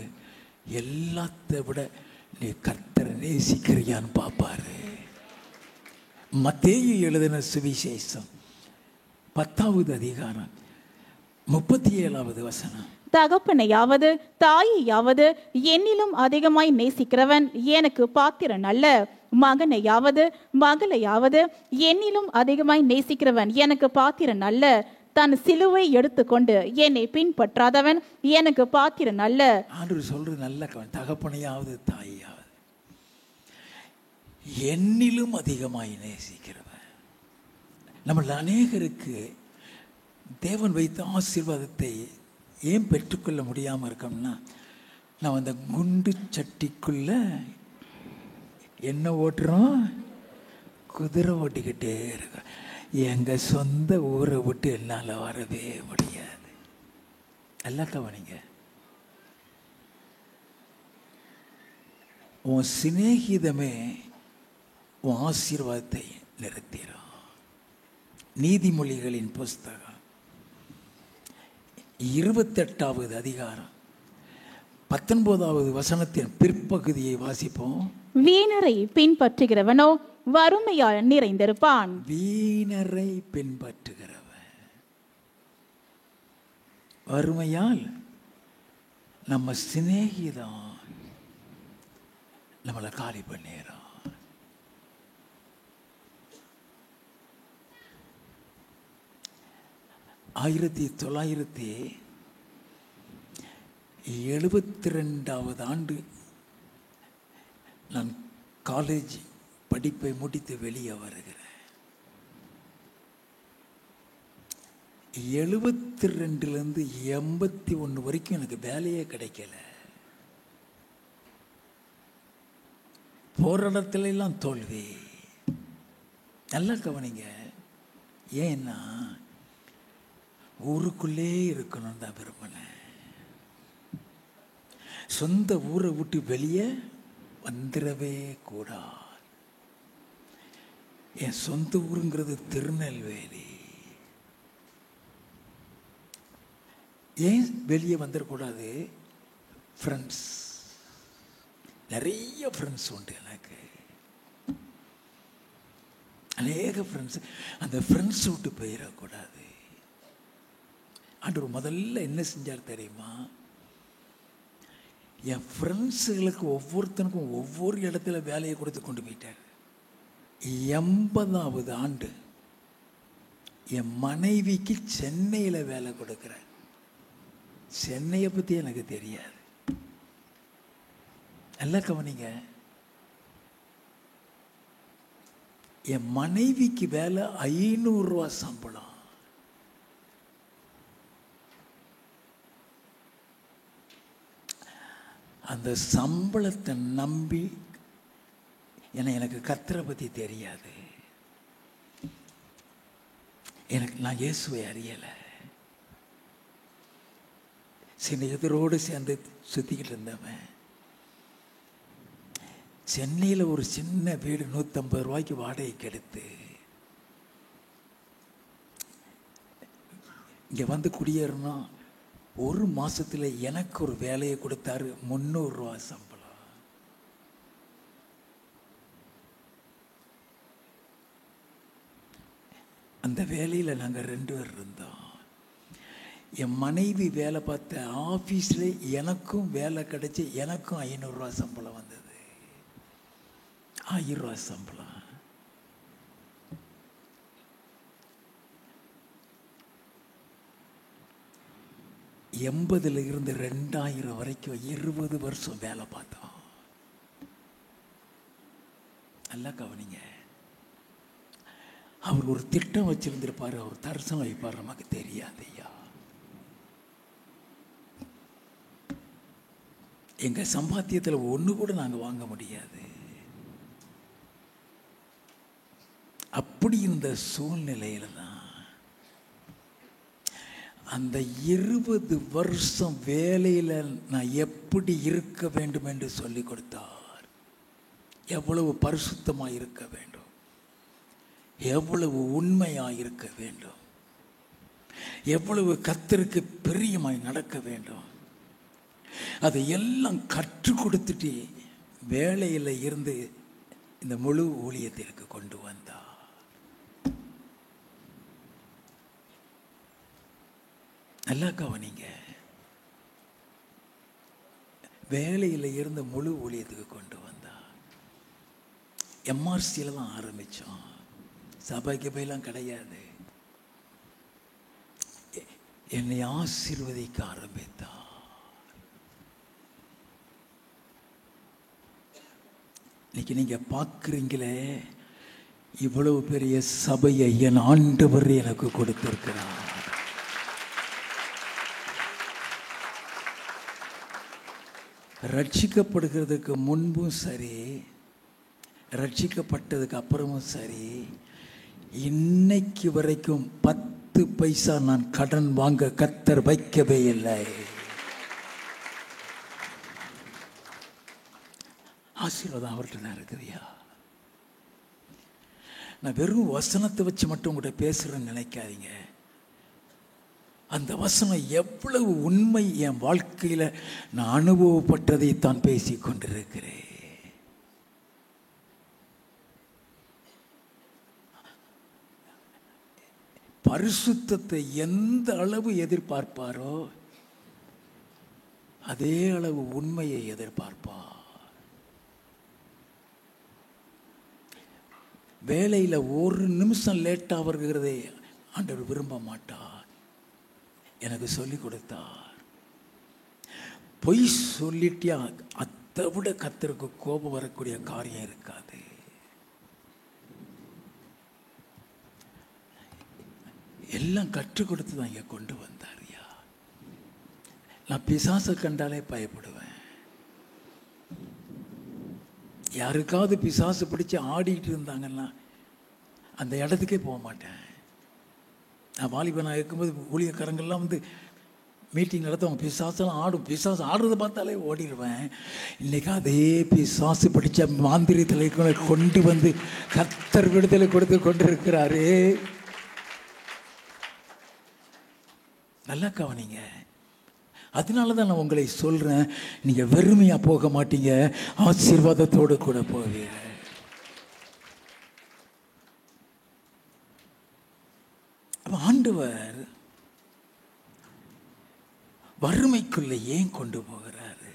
எல்லாத்தை விட நீ கர்த்தரை நேசிக்கிறியான்னு பார்ப்பாரு. மத்தேயு எழுதின சுவிசேஷம் 10வது அதிகாரம் 37வது வசனம். தகப்பனையாவது தாயையாவது என்னிலும் அதிகமாய் நேசிக்கிறவன் எனக்கு பாத்திரன் அல்ல. மகனையாவது மகளையாவது என்னிலும் அதிகமாய் நேசிக்கிறவன் எனக்கு பாத்திரன் அல்ல. தன் சிலுவை எடுத்துக்கொண்டு என்னை பின்பற்றாதவன் எனக்கு பாத்திரன் அல்ல. ஆண்டவர் சொல்றது நல்ல தகப்பனையாவது தாயாவது என்னிலும் அதிகமாய் நேசிக்கிறவன். நம்மள அநேகருக்கு தேவன் வைத்த ஆசீர்வாதத்தை ஏன் பெற்றுக்கொள்ள முடியாமல் இருக்கோம்னா, நான் அந்த குண்டு சட்டிக்குள்ள என்ன ஓட்டுறோம், குதிரை ஓட்டிக்கிட்டே இருக்கோம். எங்கள் சொந்த ஊரை விட்டு என்னால் வரவே முடியாது. எல்லாம் கவனிங்க. உன் சிநேகிதமே உன் ஆசீர்வாதத்தை நிறுத்திடும். நீதிமொழிகளின் புஸ்தகம் 28வது அதிகாரம் 19வது வசனத்தின் பிற்பகுதியை வாசிப்போம். வீணரை பின்பற்றுகிறவனோ வறுமையால் நிறைந்திருப்பான். வீணரை பின்பற்றுகிறவன் வறுமையால் நம்ம சிநேகிதான் நம்மளை காலி பண்ணிடுறான். ஆயிரத்தி 1972 ஆண்டு நான் காலேஜ் படிப்பை முடித்து வெளியே வருகிறேன். 72லேருந்து 81 வரைக்கும் எனக்கு வேலையே கிடைக்கல. போகிற இடத்துல எல்லாம் தோல்வி. நல்லா கவனிங்க. ஏன்னா ஊருக்குள்ளே இருக்கணும்னு தான் விரும்பினேன். சொந்த ஊரை விட்டு வெளியே வந்துடவே கூடாது. என் சொந்த ஊருங்கிறது திருநெல்வேலி. ஏன் வெளியே வந்துடக்கூடாது? ஃப்ரெண்ட்ஸ், நிறைய ஃப்ரெண்ட்ஸ் உண்டு எனக்கு, அநேக ஃப்ரெண்ட்ஸ். அந்த ஃப்ரெண்ட்ஸ் விட்டு போயிடக்கூடாது. ஆண்டவர் முதல்ல என்ன செஞ்சார் தெரியுமா? என் ஃப்ரெண்ட்ஸுகளுக்கு ஒவ்வொருத்தனுக்கும் ஒவ்வொரு இடத்துல வேலையை கொடுத்து கொண்டு போயிட்டார். 80வது ஆண்டு என் மனைவிக்கு சென்னையில் வேலை கொடுக்குறேன். சென்னையை பற்றி எனக்கு தெரியாது. நல்லா கவனிங்க. என் மனைவிக்கு வேலை 500 ரூபா சம்பளம். அந்த சம்பளத்தை நம்பி, ஏன்னா எனக்கு கர்த்தரை பற்றி தெரியாது, நான் இயேசுவை அறியலை. சின்ன எதிரோடு சேர்ந்து சுற்றிக்கிட்டு இருந்தவன் சென்னையில் ஒரு சின்ன வீடு 150 ரூபாய்க்கு வாடகைக்கு எடுத்து இங்கே வந்து குடியேறணும். ஒரு மாசத்துல எனக்கு ஒரு வேலையை கொடுத்தாரு. 300 ரூபா சம்பளம். அந்த வேலையில் நாங்கள் 2 பேர் இருந்தோம். என் மனைவி வேலை பார்த்த ஆஃபீஸில் எனக்கும் வேலை கிடைச்சி எனக்கும் 500 ரூபா சம்பளம் வந்தது. 1000 ரூபா சம்பளம். எண்பதுல இருந்து 2000 வரைக்கும் 20 வருஷம் வேலை பார்த்தோம். நல்லா கவனிங்க. அவர் ஒரு திட்டம் வச்சிருந்திருப்பாரு. அவர் தரிசனம் வைப்பார், நமக்கு தெரியாது ஐயா. எங்க சம்பாத்தியத்தில் ஒன்று கூட நாங்கள் வாங்க முடியாது. அப்படி இந்த சூழ்நிலையில தான் அந்த 20 வருஷம் வேலையில் நான் எப்படி இருக்க வேண்டும் என்று சொல்லி கொடுத்தார். எவ்வளவு பரிசுத்தமாக இருக்க வேண்டும், எவ்வளவு உண்மையாக இருக்க வேண்டும், எவ்வளவு கர்த்தருக்கு பிரியமாய் நடக்க வேண்டும், அதை எல்லாம் கற்றுக் கொடுத்துட்டு வேலையில் இருந்து இந்த முழு ஊழியத்திற்கு கொண்டு வந்தார். நல்லா கவனிங்க. வேலையில் இருந்து முழு ஊழியத்துக்கு கொண்டு வந்தார். எம்ஆர்சியில் தான் ஆரம்பித்தோம். சபைக்கு போயெல்லாம் கிடையாது. என்னை ஆசீர்வதிக்க ஆரம்பித்தார். இன்னைக்கு நீங்க பார்க்குறீங்களே, இவ்வளவு பெரிய சபையை என் ஆண்டவர் எனக்கு கொடுத்திருக்கிறார். ரட்சிக்கப்படுகிறதுக்கு முன்பும் சரி, ரட்சிக்கப்பட்டதுக்கு அப்புறமும் சரி, இன்னைக்கு வரைக்கும் 10 பைசா நான் கடன் வாங்க கர்த்தர் வைக்கவே இல்லை. ஆசீர்வாதம் அவர்கிட்ட தான் இருக்குதுயா. நான் வெறும் வசனத்தை வச்சு மட்டும் உங்கள்கிட்ட பேசுறேன்னு நினைக்காதீங்க. அந்த வசனம் எவ்வளவு உண்மை என் வாழ்க்கையில் நான் அனுபவப்பட்டதை தான் பேசி கொண்டிருக்கிறேன். பரிசுத்தத்தை எந்த அளவு எதிர்பார்ப்பாரோ அதே அளவு உண்மையை எதிர்பார்ப்பார். வேலையில் ஒரு நிமிஷம் லேட்டாக வருகிறதே ஆண்டவர் விரும்ப மாட்டார். எனக்கு சொல்லி கொடுத்தார். பொய் சொல்லிட்டியா அதை விட கர்த்தருக்கு கோபம் வரக்கூடிய காரியம் இருக்காது. எல்லாம் கற்றுக் கொடுத்து தான் இங்கே கொண்டு வந்தார்யா. நான் பிசாசை கண்டாலே பயப்படுவேன். யாருக்காவது பிசாசு பிடிச்சி ஆடிட்டு இருந்தாங்கன்னா அந்த இடத்துக்கே போக மாட்டேன். நான் வாலிபனாக இருக்கும்போது ஊழியக்காரங்கள்லாம் வந்து மீட்டிங் நடத்துவாங்க. பிசாசெல்லாம் ஆடும். பிசாசு ஆடுறதை பார்த்தாலே ஓடிடுவேன். இன்றைக்கி அதே பிசாசு பிடிச்ச மாந்திரியத்தில் கொண்டு வந்து கர்த்தர் விடுதலை கொடுத்து கொண்டிருக்கிறாரு. நல்லா கவனிங்க. அதனால தான் நான் உங்களை சொல்கிறேன், நீங்கள் வெறுமையாக போக மாட்டீங்க, ஆசீர்வாதத்தோடு கூட போவீங்க. ஆண்டவர் வறுமைக்குள்ளே ஏன் கொண்டு போகிறாரு?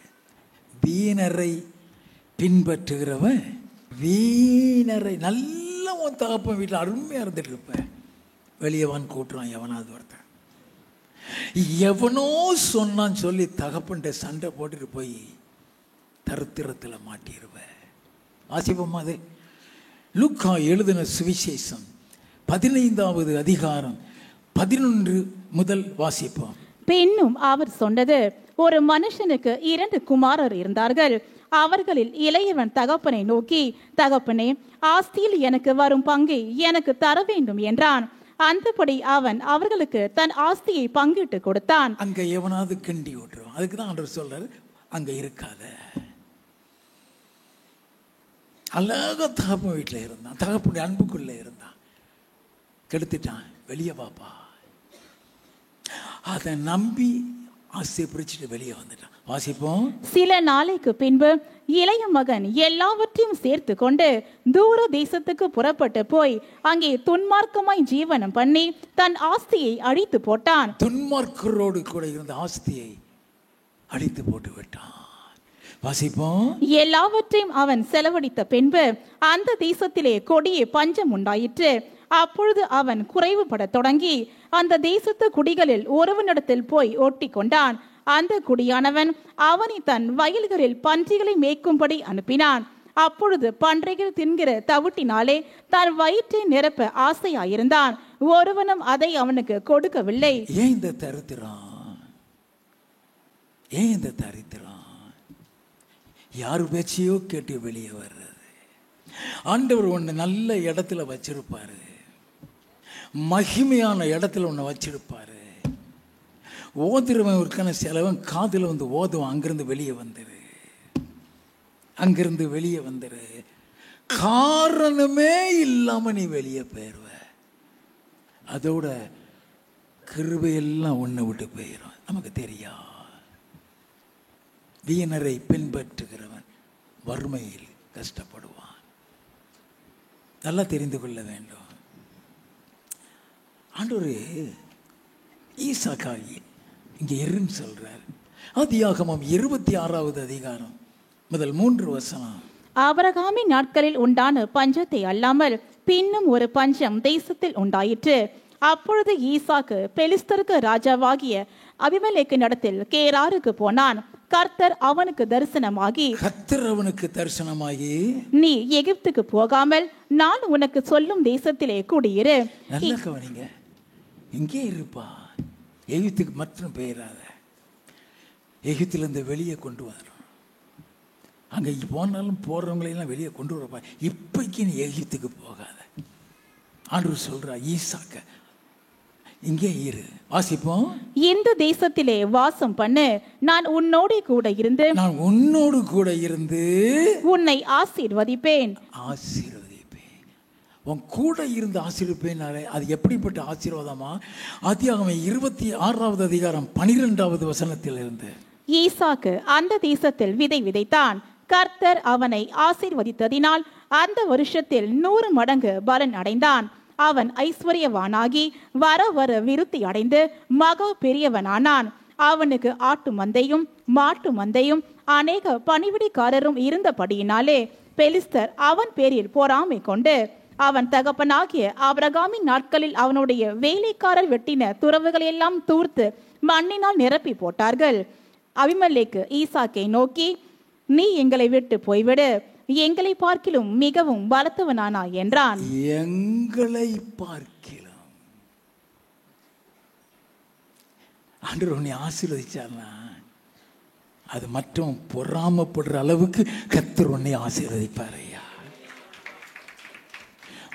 வீணரை பின்பற்றுகிறவன் வீணரை. நல்ல உன் தகப்பன் வீட்டில் அருமையாக இருந்துட்டு இருப்பேன், வெளியவான் கூட்டுறான் எவனாவது ஒருத்தன். எவனோ சொன்னான்னு சொல்லி தகப்பன்ட்ட சண்டை போட்டுட்டு போய் தருத்திரத்தில் மாட்டிடுவேன். வாசிப்போமா? அது லூக்கா எழுதின சுவிசேஷம் 15வது அதிகாரம் 11 முதல் வாசிப்போம். பின்னும் அவர் சொன்னது, ஒரு மனுஷனுக்கு 2 குமாரர் இருந்தார்கள். அவர்களில் இளையவன் தகப்பனை நோக்கி, தகப்பனே, ஆஸ்தியில் எனக்கு வரும் பங்கை எனக்கு தர வேண்டும் என்றான். அந்தபடி அவன் அவர்களுக்கு தன் ஆஸ்தியை பங்கிட்டு கொடுத்தான். அங்க எவனாவது கிண்டி விட்டுருவான். அதுக்கு தான் ஆண்டவர் சொல்றாரு, அங்க இருக்காத. அழகா தகப்பன் வீட்டில் இருந்தான், தகப்பனுடைய அன்புக்குள்ள இருந்தான். கெடுத்துட்டான், வெளியே பாப்பா. அதை நம்பி ஆசையை பிடிச்சிட்டு வெளியே வந்துட்டான். வாசிப்போம். சில நாளைக்கு பின்பு இளைய மகன் எல்லாவற்றையும் சேர்த்து கொண்டு தூர தேசத்துக்கு புறப்பட்டு போய் அங்கே துன்மார்க்கமாய் ஜீவனம் பண்ணி தன் ஆஸ்தியை அழித்து போட்டான். துன்மார்க்கரோடு கூட இருந்த ஆஸ்தியை அழித்து போட்டு விட்டான். வாசிப்போம். எல்லாவற்றையும் அவன் செலவழித்த பின்பு அந்த தேசத்திலே கொடிய பஞ்சம் உண்டாயிற்று. அப்பொழுது அவன் குறைவுபட தொடங்கி அந்த தேசத்து குடிகளில் ஒருவனிடத்தில் போய் ஒட்டி கொண்டான். அந்த குடியானவன் அவனை தன் வயல்களில் பன்றிகளை மேய்க்கும்படி அனுப்பினான். அப்பொழுது பன்றிகள் தின்கிற தவிட்டினாலே தன் வயிற்றை நிரப்ப ஆசையாயிருந்தான். ஒருவனும் அதை அவனுக்கு கொடுக்கவில்லை. ஏன் இந்த தரித்திரம்? ஏன் இந்த தரித்திரம்? யாரு பேச்சையோ கேட்டு வெளியே வர்றது. ஆண்டவர் ஒன்று நல்ல இடத்துல வச்சிருப்பாரு, மகிமையான இடத்துல ஒன்று வச்சிருப்பாரு. ஓதுறவன் இருக்கான செலவன் காதில் வந்து ஓதுவான். அங்கிருந்து வெளியே வந்துரு, அங்கிருந்து வெளியே வந்துரு. காரணமே இல்லாம நீ வெளியே போயிடுவ. அதோட கிருபையெல்லாம் ஒன்று விட்டு போயிடும். நமக்கு தெரியா. வீணரை பின்பற்றுகிறவன் வறுமையில் கஷ்டப்படுவான். நல்லா தெரிந்து கொள்ள வேண்டும். ஆண்டவரே ஈசாக்காயி இங்கே இருன்னு சொல்றார். ஆதியாகமம் 26வது அதிகாரம் முதல் 3 வசனம். ஆபிரகாமின் நாட்களில் உண்டான பஞ்சத்தை அல்லாமல் பின்னும் ஒரு பஞ்சம் தேசத்தில் உண்டாயிற்று. அப்பொழுது ஈசாக்கு பெலிஸ்தருக்கு ராஜாவாகிய அபிமெலேக்கினிடத்தில் கேராருக்கு போனான். கர்த்தர் அவனுக்கு தரிசனமாகி நீ எகிப்துக்கு போகாமல் நான் உனக்கு சொல்லும் தேசத்திலே குடியிரு. நல்லா கவனிங்க. இங்கே இருப்பா, எகிப்துக்கு மட்டும் பெயராத. எகிப்திலிருந்து வெளியே கொண்டு வரும். அங்கே போனாலும் போறவங்களையெல்லாம் வெளியே கொண்டு வரப்பா. இப்பைக்கு நீ எகிப்துக்கு போகாத. ஆண்டவர் சொல்றா, ஈசாக்க இங்கே இரு. வாசிப்போம். இந்த தேசத்திலே வாசம் பண்ணு, நான் உன்னோடு கூட இருந்து உன்னை ஆசீர்வதிப்பேன். உன் கூட இருந்து ஆசீர்வதிப்பேன். அது எப்படிப்பட்ட ஆசீர்வாதமா? ஆதியாகமம் 26வது அதிகாரம் 12வது வசனத்தில் இருந்து. ஈசாக்கு அந்த தேசத்தில் விதை விதைத்தான். கர்த்தர் அவனை ஆசீர்வதித்ததினால் அந்த வருஷத்தில் 100 மடங்கு பலன் அடைந்தான். அவன் ஐஸ்வர்யவானாகி வர வர விருத்தி அடைந்து மகா பெரியவனானான். அவனுக்கு ஆட்டு மந்தையும் மாட்டு மந்தையும் அநேக பணிவிடைக்காரரும் இருந்தபடியினாலே பெலிஸ்தர் அவன் பேரில் பொறாமை கொண்டு அவன் தகப்பனாகிய ஆபிரகாமின் நாட்களில் அவனுடைய வேலைக்காரர் வெட்டின துறவுகளை எல்லாம் தூர்த்து மண்ணினால் நிரப்பி போட்டார்கள். அபிமெலேக்கு ஈசாக்கை நோக்கி, நீ எங்களை விட்டு போய்விடு, எங்களை பார்க்கிலும் மிகவும் பலத்தவனானா என்றான். எங்களை பார்க்கலாம் ஆண்டவர் உன்னை ஆசீர்வதிச்சார்னா அது மற்றும் பொறாமப்படுற அளவுக்கு கர்த்தர் உன்னை ஆசீர்வதிப்பார் ஐயா.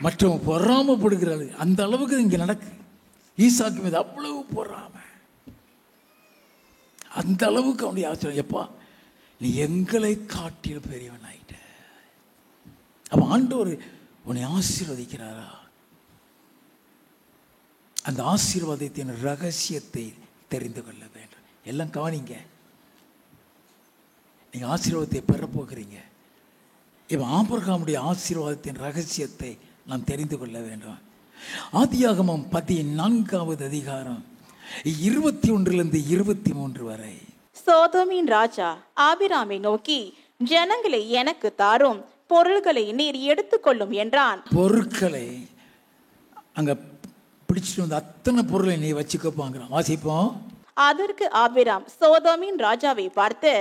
மற்றும் பொறாமப்படுகிற அந்த அளவுக்கு இங்க நடக்கு. ஈசாக்கு மீது அவ்வளவு பொறாம, அந்த அளவுக்கு அவனுடைய ஆசீர்வாதம். எப்பா நீ எங்களை காட்டில் பெரியவன் ஆயிட்ட. அப்ப ஆண்டவர் உன்னை ஆசீர்வதிக்கிறாரா? அந்த ஆசீர்வாதத்தின் ரகசியத்தை தெரிந்து கொள்ள வேண்டும். எல்லாம் கவனிங்க, நீங்க ஆசீர்வாதத்தை பெற போகிறீங்க. இப்ப ஆபிரகாமுடைய ஆசீர்வாதத்தின் ரகசியத்தை நாம் தெரிந்து கொள்ள வேண்டும். ஆதியாகமம் 14வது அதிகாரம் 21 23 வரை. சோதோமின் ராஜா ஆபிராமை நோக்கி, ஜனங்களை எனக்கு தாரும், பொருள்களை நீர் எடுத்துக்கொள்ளும் என்றான். பொருட்களை அங்க பிடிச்சிட்டு வந்து அத்தனை பொருளை நீ வச்சுக்கப்பாங்கிறான். வாசிப்போம். அதற்கு ஆபிராம் சோதோமின் ராஜாவை பார்த்து,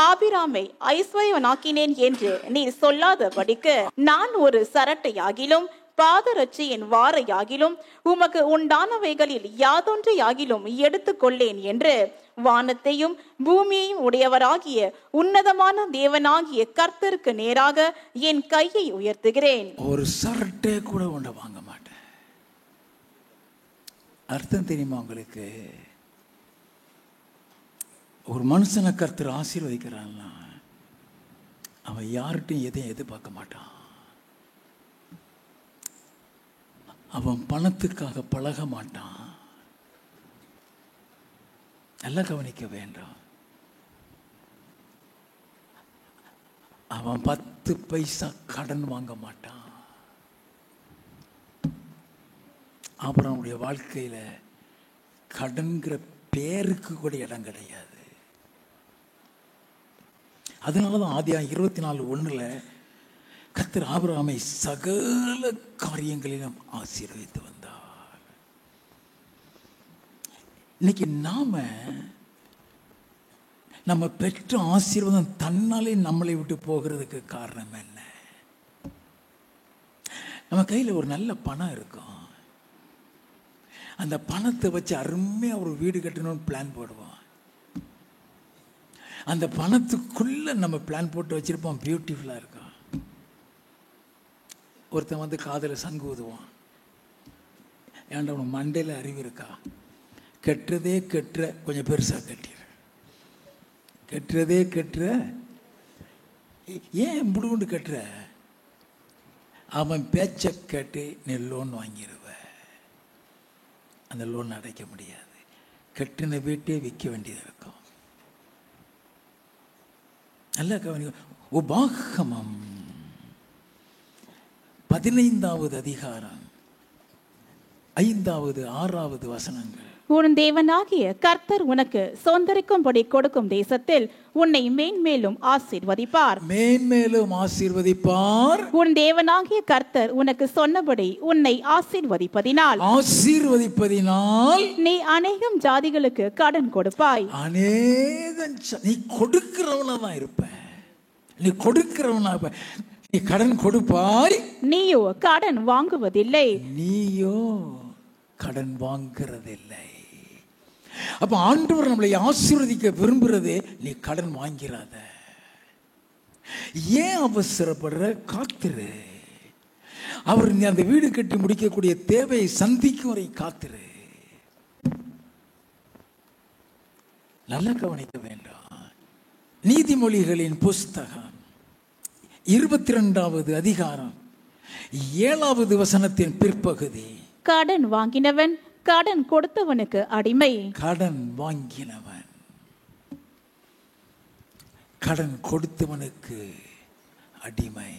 ஆபிராமை ஐஸ்வர்யவனாக்கினேன் என்று நீர் சொல்லாதபடிக்கு நான் ஒரு சரட்டையாகிலும் பாதரட்சியின் வாரையாகிலும் உமக்கு உண்டானவைகளில் யாதொன்றையாகிலும் எடுத்துக்கொள்ளேன் என்று வானத்தையும் பூமியையும் உடையவராகிய உன்னதமான தேவனாகிய கர்த்தருக்கு நேராக என் கையை உயர்த்துகிறேன். ஒரு சரட்டை கூட உண்ட வாங்க மாட்டேன். அர்த்தம் தெரியுமா உங்களுக்கு? ஒரு மனுஷனை கர்த்தர் ஆசீர்வதிக்கிறான்னா அவன் யார்கிட்டையும் எதையும் எதிர்பார்க்க மாட்டான். அவன் பணத்துக்காக பழக மாட்டான். நல்லா கவனிக்க வேண்டும். அவன் 10 பைசா கடன் வாங்க மாட்டான். அப்புறம் அவனுடைய வாழ்க்கையில கடன்கிற பேருக்கு கூட இடம் கிடையாது. அதனாலதான் ஆதியாகமம் 24:1 கர்த்தர் ஆபிரகாமை சகல காரியங்களிலும் ஆசீர்வதித்து வந்தார். இன்னைக்கு நம்ம பெற்ற ஆசீர்வாதம் தன்னாலே நம்மளை விட்டு போகிறதுக்கு காரணம் என்ன? நம்ம கையில் ஒரு நல்ல பணம் இருக்கும். அந்த பணத்தை வச்சு அருமையா ஒரு வீடு கட்டணும்னு பிளான் போடுவோம். அந்த பணத்துக்குள்ள நம்ம பிளான் போட்டு வச்சிருப்போம், பியூட்டிஃபுல்லா இருக்கும். ஒருத்தன் வந்து காதல சங்கு ஊதுவான். ஏன்டா உனக்கு மண்டையில் அறிவு இருக்கா? கெட்டுறதே கெட்டுற, கொஞ்சம் பெருசா கட்டிடு. கெட்டுறதே கெட்டுற, ஏன் இப்படி கட்டுற? அவன் பேச்ச கேட்டு நீ லோன் வாங்கிடுவ. அந்த லோன் அடைக்க முடியாது. கெட்டின வீட்டே விற்க வேண்டியது இருக்கும். நல்லா கவனிக்க. உபாகமம் 15வது அதிகாரம் 5வது 6வது வசனங்கள். உன் தேவனாகிய கர்த்தர் உனக்கு சொந்தரிக்கும்படி கொடுக்கும் தேசத்தில் உன்னை மேன்மேலும் ஆசீர்வதிப்பார். மேன்மேலும் ஆசீர்வதிப்பார். உன் தேவனாகிய கர்த்தர் உனக்கு சொன்னபடி உன்னை ஆசீர்வதிப்பதினால் நீ அநேகம் ஜாதிகளுக்கு கடன் கொடுப்பாய். நீ கொடுக்கிறவனா தான் இருப்ப. நீ கொடுக்கிறவனா இருப்ப. நீ கடன் கொடுப்பாய். நீயோ கடன் வாங்குவதில்லை. நீயோ கடன் வாங்குறதில்லை. அப்ப ஆண்டவர் நம்மளை ஆசீர்வதிக்க விரும்புறதே நீ கடன் வாங்கிறாத. ஏன் அவசரப்படுற? காத்துரு. அவர் நீ அந்த வீடு கட்டி முடிக்கக்கூடிய தேவையை சந்திக்கும் வரை காத்துரு. நல்லா கவனிக்க வேண்டும். நீதிமொழிகளின் புஸ்தகம் 22வது அதிகாரம் 7வது வசனத்தின் பிற்பகுதி. கடன் வாங்கினவன் கடன் கொடுத்தவனுக்கு அடிமை. கடன் வாங்கினவன் கடன் கொடுத்தவனுக்கு அடிமை.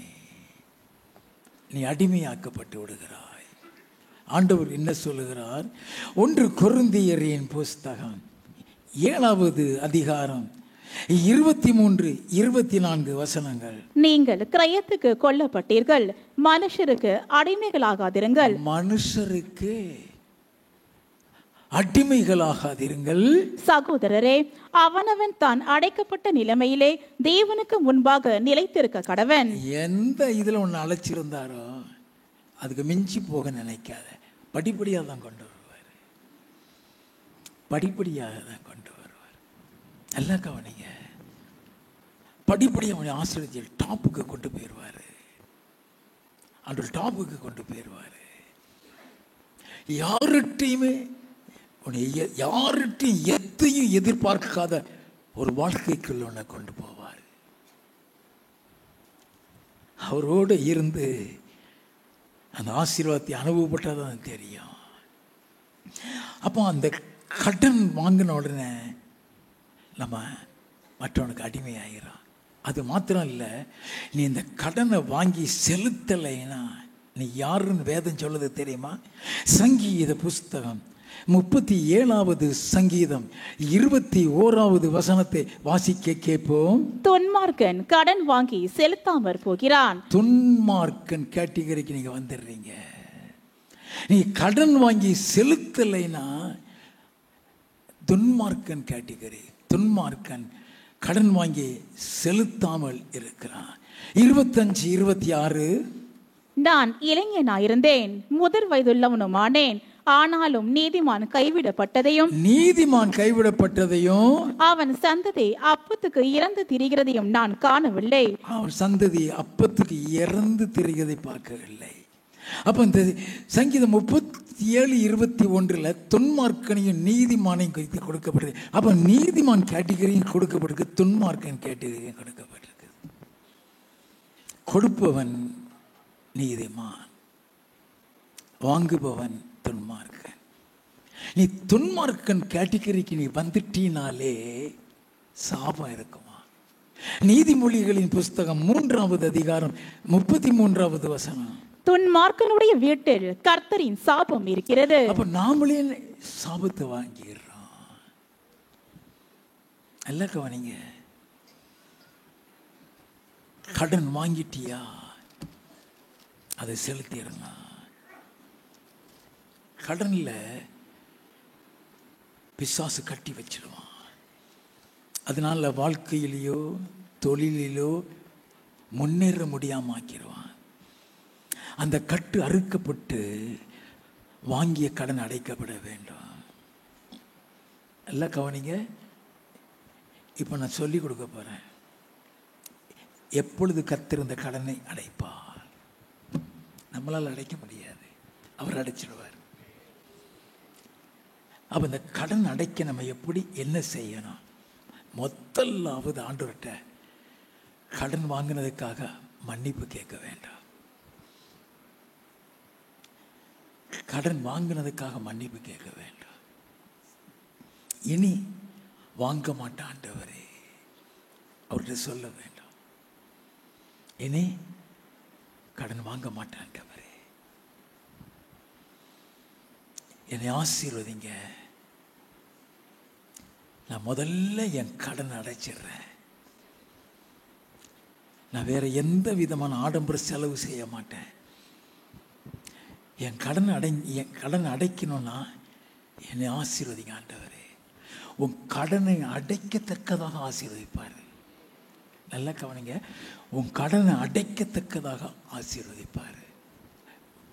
நீ அடிமையாக்கப்பட்டு விடுகிறாய். ஆண்டவர் என்ன சொல்லுகிறார்? 1 கொரிந்தியரின் புஸ்தகம் 7வது அதிகாரம் 23, 24 வசனங்கள். நீங்கள் கிரயத்துக்கு கொல்லப்பட்டீர்கள், மனுஷருக்கு அடிமைகளாகாதிருங்கள். மனுஷருக்கு அடிமைகளாகாதிருங்கள். சகோதரரே, அவனவன் தான் அடைக்கப்பட்ட நிலைமையிலே தேவனுக்கு முன்பாக நிலைத்திருக்க கடவன். எந்த இதுல ஒன்று அழைச்சிருந்தாரோ அதுக்கு மிஞ்சி போக நினைக்காத. படிப்படியாக தான் கொண்டு வருவார். படிப்படியாக தான் கொண்டு வருவார். நல்லா கவனிங்க. படிப்படியாக அவனை ஆசிரியர் டாப்புக்கு கொண்டு போயிடுவார். அந்த டாப்புக்கு கொண்டு போயிடுவார். யார்கிட்டையுமே யார்கிட்டையும் எதையும் எதிர்பார்க்காத ஒரு வாழ்க்கைக்குள்ள உன்னை கொண்டு போவார். அவரோடு இருந்து அந்த ஆசீர்வாதத்தை அனுபவப்பட்டாதான் தெரியும். அப்போ அந்த கடன் வாங்கின உடனே நம்ம மற்றவனுக்கு அடிமையாகிறோம். அது மாத்திரம் இல்லை, நீ இந்த கடனை வாங்கி செலுத்தலைன்னா நீ யாருன்னு வேதம் சொல்லுது தெரியுமா? சங்கீத புஸ்தகம் 37வது சங்கீதம் 21வது வசனத்தை வாசிக்க கேட்போம். துன்மார்க்கன் கடன் வாங்கி செலுத்தாமற் போகிறான். துன்மார்க்கன் கேட்டகரிக்கு நீங்க வந்துடுறீங்க. நீ கடன் வாங்கி செலுத்தலைன்னா துன்மார்க்கன் கேட்டகரி. துன்மார்க்கன் கடன் வாங்கி செலுத்தாமல் இருக்கிறான். 25, 26. நான் இளைஞனாயிருந்தேன், முதிர் வயதுள்ளவனுமானேன், ஆனாலும் நீதிமான் கைவிடப்பட்டதையும் அவன் சந்ததி அப்பத்துக்கு இறந்து திரிகிறதையும் நான் காணவில்லை. அவன் சந்ததி அப்பத்துக்கு இறந்து திரிகிறதை பார்க்கவில்லை. அப்ப இந்த சங்கீதம் 37:21 துன்மார்க்கனையும் நீதிமானையும் கைத்து கொடுக்கப்படுது. அப்ப நீதிமான் கேட்டகரியும் கொடுக்கப்பட்டிருக்கு, துன்மார்க்கன் கேட்டகரியும் கொடுக்கப்பட்டிருக்கு. கொடுப்பவன் நீதிமான், வாங்குபவன் துன்மார்க்கன். நீ துன்மார்க்கன் கேட்டகரிக்கு நீ வந்துட்டீனாலே சாபம் இருக்குமா? நீதிமொழிகளின் புஸ்தகம் 3வது அதிகாரம் 33வது வசனம். துன்மார்க்கனுடைய வீட்டில் கர்த்தரின் சாபம் இருக்கிறது. அப்ப நாமளே சாபத்தை வாங்கிடுறோம். நல்ல கவனிங்க. கடன் வாங்கிட்டியா அதை செலுத்திடுங்க. கடன்ல பிசாசு கட்டி வச்சிடுவான். அதனால வாழ்க்கையிலேயோ தொழிலிலோ முன்னேற முடியாம ஆக்கிடுவான். அந்த கட்டு அறுக்கப்பட்டு வாங்கிய கடன் அடைக்கப்பட வேண்டும். எல்லாம் கவனிங்க. இப்போ நான் சொல்லிக் கொடுக்க போறேன். எப்பொழுது கர்த்தர் இந்த கடனை அடைப்பார்? நம்மளால் அடைக்க முடியாது, அவர் அடைச்சிடுவார். அப்போ இந்த கடன் அடைக்க நம்ம எப்படி என்ன செய்யணும்? முதலாவது ஆண்டவர்கிட்ட கடன் வாங்கினதுக்காக மன்னிப்பு கேட்க வேண்டாம். கடன் வாங்கினதுக்காக மன்னிப்பு கேட்க வேண்டாம். இனி வாங்க மாட்டேன் ஆண்டவரே அவர்கிட்ட சொல்ல வேண்டாம். இனி கடன் வாங்க மாட்டேன் ஆண்டவரே, என்னை ஆசீர்வதிங்க. நான் முதல்ல என் கடன் அடைச்சிடுறேன். நான் வேற எந்த விதமான ஆடம்பர செலவு செய்ய மாட்டேன். என் கடன் அடைக்கணும்னா என்னை ஆசீர்வதிங்க ஆண்டவரே. உன் கடனை அடைக்கத்தக்கதாக ஆசீர்வதிப்பார். நல்லா கவனிங்க. உன் கடனை அடைக்கத்தக்கதாக ஆசீர்வதிப்பார்.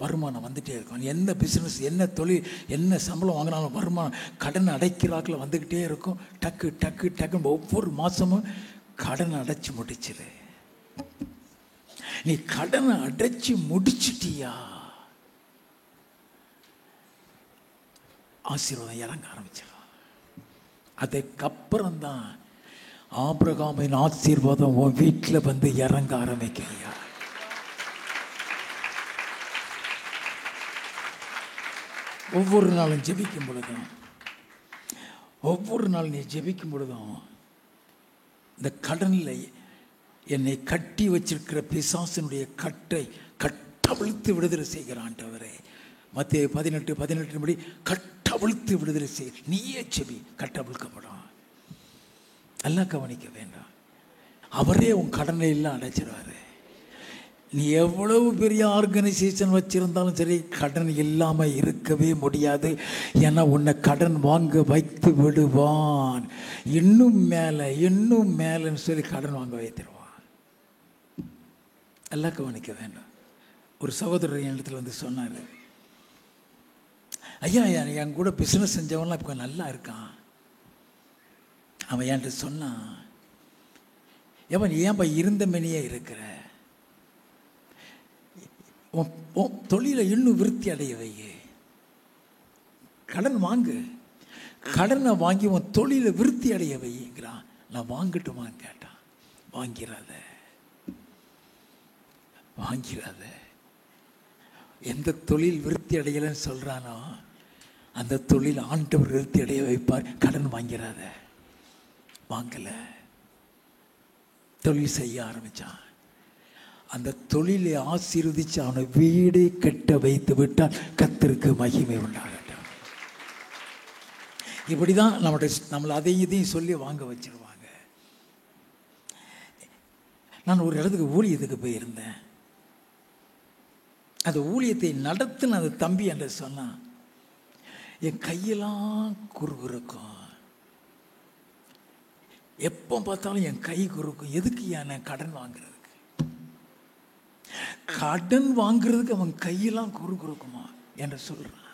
வருமானம் வந்துகிட்டே இருக்கும். எந்த பிஸ்னஸ், என்ன தொழில், என்ன சம்பளம் வாங்கினாலும் வருமானம் கடன் அடைக்கிறாக்கில் வந்துக்கிட்டே இருக்கும். டக்கு டக்கு டக்குன்னு ஒவ்வொரு மாதமும் கடனை அடைச்சி முடிச்சிரு. நீ கடனை அடைச்சி முடிச்சிட்டியா ஆசீர்வாதம் இறங்க ஆரம்பிச்சிடும். அதுக்கப்புறம் தான் ஆபிரகாமின் ஆசீர்வாதம் உன் வீட்டில் வந்து இறங்க ஆரம்பிக்கிறியா. ஒவ்வொரு நாளும் ஜெபிக்கும் பொழுதும், ஒவ்வொரு நாள் நீ ஜெபிக்கும் பொழுதும் இந்த கடனில் என்னை கட்டி வச்சிருக்கிற பிசாசினுடைய கட்டை கட்டவிழ்த்து விடுதலை செய்கிறான் ஆண்டவரே. மத்தேயு 18:18 படி கட்டவிழ்த்து விடுதலை செய். நீயே செவி, கட்டவிழ்க்கப்படும். எல்லாம் கவனிக்க வேண்டாம். அவரே உன் கடனை எல்லாம் அடைச்சிருவாரு. நீ எவ்வளவு பெரிய ஆர்கனைசேஷன் வச்சிருந்தாலும் சரி, கடன் இல்லாமல் இருக்கவே முடியாது. ஏன்னா உன்னை கடன் வாங்க வைத்து விடுவான். இன்னும் மேலே இன்னும் மேலேன்னு சொல்லி கடன் வாங்க வைத்திருவான். எல்லாம் கவனிக்க வேண்டாம். ஒரு சகோதரர் என் இடத்துல வந்து சொன்னார், ஐயா என் கூட பிஸ்னஸ் செஞ்சவன்லாம் இப்போ நல்லா இருக்கான். அவன் என்கிட்ட சொன்னான், ஏன்பா இருந்த மணியே இருக்கிற, தொழிலை இன்னும் விருத்தி அடைய வையே, கடன் வாங்கு, கடனை வாங்கி உன் தொழிலை விருத்தி அடைய வைங்கிறான். நான் வாங்கட்டுமான்னு கேட்டான். வாங்கிறாத. எந்த தொழில் விருத்தி அடையலைன்னு சொல்றானோ அந்த தொழில் ஆண்டவர் விருத்தி அடைய வைப்பார். கடன் வாங்கிறாத. வாங்கல, தொழில் செய்ய ஆரம்பிச்சான். அந்த தொழிலை ஆசீர்வதிச்சு அவனை வீடே கட்ட வைத்து விட்டால் கர்த்தருக்கு மகிமை உண்டாகட்டும். இப்படிதான் நம்மளை அதையும் இதையும் சொல்லி வாங்க வச்சிருவாங்க. நான் ஒரு இடத்துக்கு ஊழியத்துக்கு போயிருந்தேன். அந்த ஊழியத்தை நடத்தின அந்த தம்பி என்று சொன்னான், என் கையெல்லாம் குறுகுறுக்கும், எப்போ பார்த்தாலும் என் கை குறுக்கும். எதுக்கு நான் கடன் வாங்குறதுக்கு? கடன் வாங்குறதுக்கு அவன் கையெல்லாம் குறுக்குமா என்று சொல்றான்.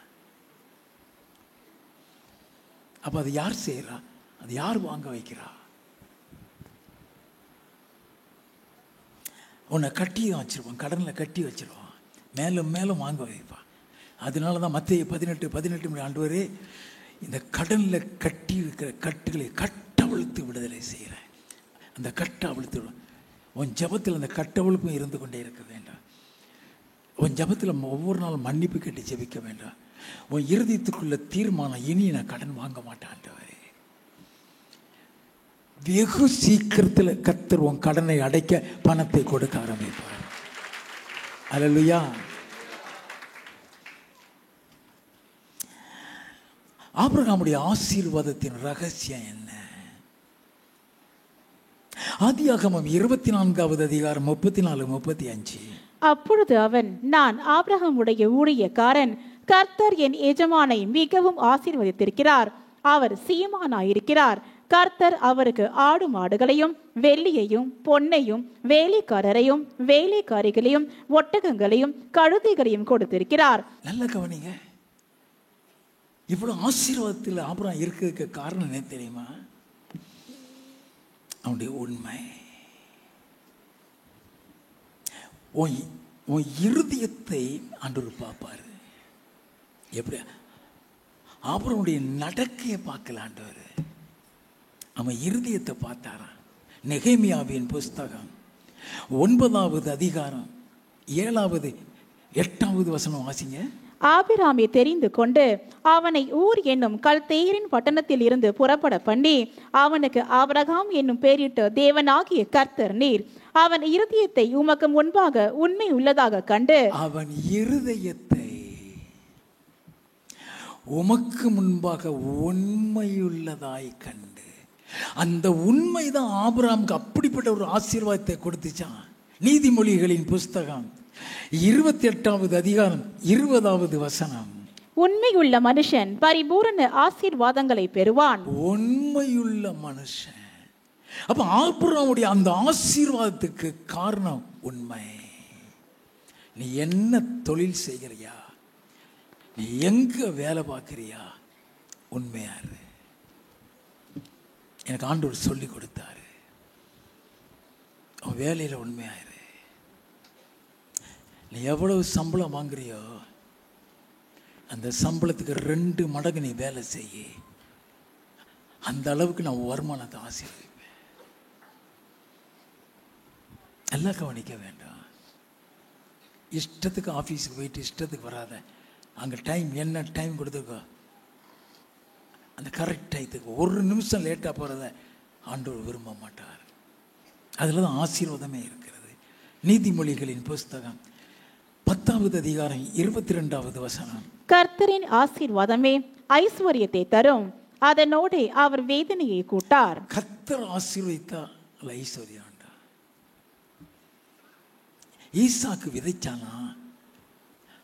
அப்ப அது யார் செய்யறா? அது யார் வாங்க வைக்கிறா? உன்னை கட்டி வச்சிருப்பான், கடனில் கட்டி வச்சிருவான், மேலும் மேலும் வாங்க வைப்பான். அதனால தான் மத்தேயு 18:18 ஆண்டவரே, இந்த கடனில் கட்டி இருக்கிற கட்டுகளை கட்டவிழ்த்து விடுதலை செய்கிறேன். அந்த கட்டை அவிழ்த்து, உன் ஜபத்தில் அந்த கட்டவிழ்ப்பும் இருந்து கொண்டே இருக்க வேண்டாம். உன் ஜபத்தில் ஒவ்வொரு நாளும் மன்னிப்பு கேட்டு ஜெபிக்க வேண்டாம். உன் இருதயத்துக்குள்ள தீர்மானம், இனி நான் கடன் வாங்க மாட்டேன் ஆண்டவரே. வெகு சீக்கிரத்தில் கர்த்தர் உன் கடனை அடைக்க பணத்தை கொடுக்க ஆரம்பிப்பார். அல்லேலூயா. ஆபிரகாமுடைய ஆசீர்வாதத்தின் ரகசியம் என்ன? ஆதியாகமம் 24வது அதிகாரம் 34-35. அப்பொழுது அவன், நான் ஆபிரகாமுடைய ஊழியக்காரன், கர்த்தர் என் எஜமானை மிகவும் ஆசீர்வதித்திருக்கிறார், அவர் சீமானாயிருக்கிறார். கர்த்தர் அவருக்கு ஆடு மாடுகளையும் வெள்ளியையும் பொன்னையும் வேலைக்காரரையும் வேலைக்காரிகளையும் ஒட்டகங்களையும் கழுதைகளையும் கொடுத்திருக்கிறார். நல்ல கவனிங்க. இவ்வளவு ஆசீர்வாதத்தில் ஆபிரகாம் இருக்கிறதுக்கு காரணம் என்ன தெரியுமா? அவனுடைய உண்மை. உன் இருதயத்தை ஆண்டவர் பார்ப்பாரு. எப்படி? ஆபிரகாமுடைய நடக்கையை பார்க்கல ஆண்டவர், அவன் இருதயத்தை பார்த்தாராம். நெகேமியாவின் புஸ்தகம் 9வது அதிகாரம் 7வது 8வது வசனம் வாசிங்க. ஆபிராமை தெரிந்து கொண்டு அவனை ஊர் என்னும் கல்தேயரின் பட்டணத்தில் இருந்து புறப்பட பண்ணி அவனுக்கு ஆபிரகாம் என்னும் பெயரிட்ட தேவனாகிய கர்த்தர் நீர் அவன் இருதயத்தை உமக்கு முன்பாக உண்மை உள்ளதாக கண்டு, அவன் இருதயத்தை உமக்கு முன்பாக உண்மையுள்ளதாய் கண்டு, அந்த உண்மைதான் ஆபிரகாமுக்கு அப்படிப்பட்ட ஒரு ஆசீர்வாதத்தை கொடுத்துச்சான். நீதிமொழிகளின் புஸ்தகம் 28வது அதிகாரம் 20வது வசனம். உண்மையுள்ள மனுஷன் பரிபூரண ஆசீர்வாதங்களை பெறுவான். உண்மையுள்ள மனுஷன். அப்ப ஆபிரகாமுடைய அந்த ஆசீர்வாதத்துக்கு காரணம் உண்மை. நீ என்ன தொழில் செய்கிறியா, நீ எங்க வேலை பார்க்கிறியா, உண்மையாரு. எனக்கு ஆண்டவர் சொல்லி கொடுத்தாரு, அவன் வேலையில உண்மையாரு. நீ எவ்வளவு சம்பளம் வாங்குறியோ அந்த சம்பளத்துக்கு 2 மடங்கு நீ வேலை செய்ய, அந்த அளவுக்கு நான் வருமானத்தை ஆசீர்வதிப்பேன். எல்லாம் கவனிக்க வேண்டாம். இஷ்டத்துக்கு ஆஃபீஸுக்கு போயிட்டு இஷ்டத்துக்கு வராத. அங்கே டைம் என்ன டைம் கொடுத்துருக்கோ அந்த கரெக்ட் டயத்துக்கு 1 நிமிஷம் லேட்டாக போகிறத ஆண்டவர் விரும்ப மாட்டார். அதில் தான் ஆசீர்வாதமே இருக்கிறது. நீதிமொழிகளின் புஸ்தகம் 10வது அதிகாரம் 22வது வசனம். கர்த்தரின் ஆசீர்வாதமே ஐஸ்வர்யத்தை தரும், அதனோடு அவர் வேதனையை கூட்டார். கர்த்தர் ஆசீர்வதித்தா ஐஸ்வர்யம். ஈசாக்கு விதைச்சானா?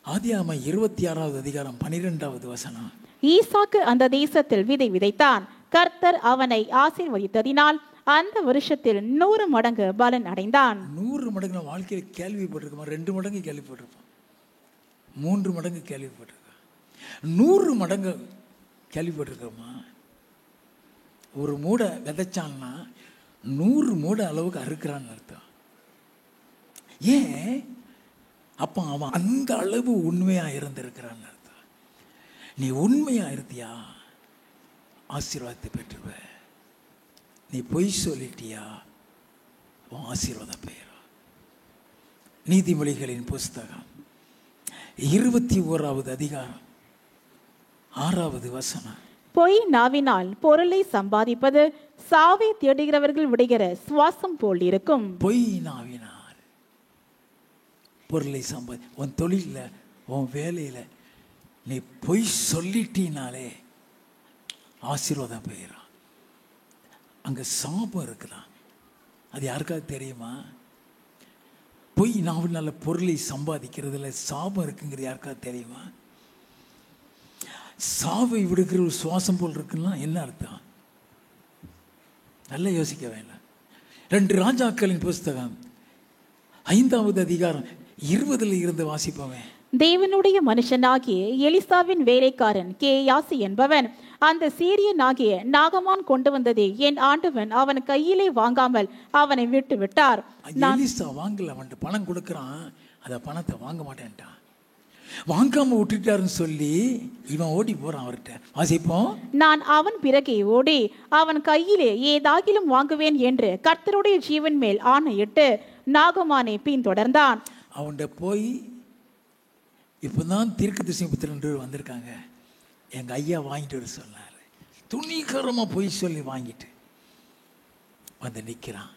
ஆதியாகமம் 26வது அதிகாரம் 12வது வசனம். ஈசாக்கு அந்த தேசத்தில் விதை விதைத்தான். கர்த்தர் அவனை ஆசீர்வதித்ததினால் அந்த வருஷத்தில் 100 மடங்கு பலன் அடைந்தான். 100 மடங்கு நான் வாழ்க்கையில் கேள்விப்பட்டிருக்கோமா? 2 மடங்கு கேள்விப்பட்டிருப்போம், 3 மடங்கு கேள்விப்பட்டிருக்கோம், 100 மடங்கு கேள்விப்பட்டிருக்கோமா? ஒரு மூடை விதைச்சான்னா 100 மூடை அளவுக்கு அறுக்கிறான்னு அர்த்தம். ஏன்? அப்போ அவன் அந்த அளவு உண்மையாக இருந்திருக்கிறான்னு அர்த்தம். நீ உண்மையாக இருந்தியா ஆசீர்வாதத்தை பெற்றுவ. நீ பொய் சொல்லிட்டியா உன் ஆசீர்வாதம் பெயரும். நீதிமொழிகளின் புஸ்தகம் 21வது அதிகாரம் 6வது வசனம். பொய் நாவினால் பொருளை சம்பாதிப்பது சாவை தேடுகிறவர்கள் விடுகிற சுவாசம் போல் இருக்கும். பொய் நாவினால் பொருளை சம்பாதி. உன் தொழிலில், உன் வேலையில் நீ பொய் சொல்லிட்டினாலே ஆசீர்வாதம் பெயரும். அங்கே சாபம் இருக்குதான். அது யாருக்காவது தெரியுமா? பொய் நாவினால பொருளை சம்பாதிக்கிறதுல சாபம் இருக்குங்கிறது யாருக்காவது தெரியுமா? சாவை விடுக்கிற ஒரு சுவாசம் போல் இருக்குன்னா என்ன அர்த்தம்? நல்லா யோசிக்க வேண்டாம். 2 ராஜாக்களின் புஸ்தகம் 5வது அதிகாரம் 20ல் இருந்து வாசிப்பவன். தேவனுடைய மனுஷனாகிய எலிசாவின் வேலைக்காரன் கேயாசி என்பவன் அந்த சீரியனாகிய நாகமான் கொண்டு வந்ததை என் ஆண்டவன் அவன் கையிலே வாங்காமல் அவனை விட்டு விட்டார். எலிசா வாங்கல, அவன் பணம் கொடுக்கறான், அத பணத்தை வாங்க மாட்டேன்ட்டான். வாங்காம விட்டுட்டாருன்னு சொல்லி இவன் ஓடி போறான் அவர்கிட்ட. வாசிப்போம். நான் அவன் பிறகே ஓடி அவன் கையிலே ஏதாகிலும் வாங்குவேன் என்று கர்த்தருடைய ஜீவன் மேல் ஆணையிட்டு நாகமானை பின்தொடர்ந்தான். அவன்கிட்ட போய், இப்போதான் தீர்க்கதரிசி புத்திரன் வந்திருக்காங்க, எங்கள் ஐயா வாங்கிட்டு வர சொன்னார். துணிகரமாக போய் சொல்லி வாங்கிட்டு வந்து நிற்கிறான்.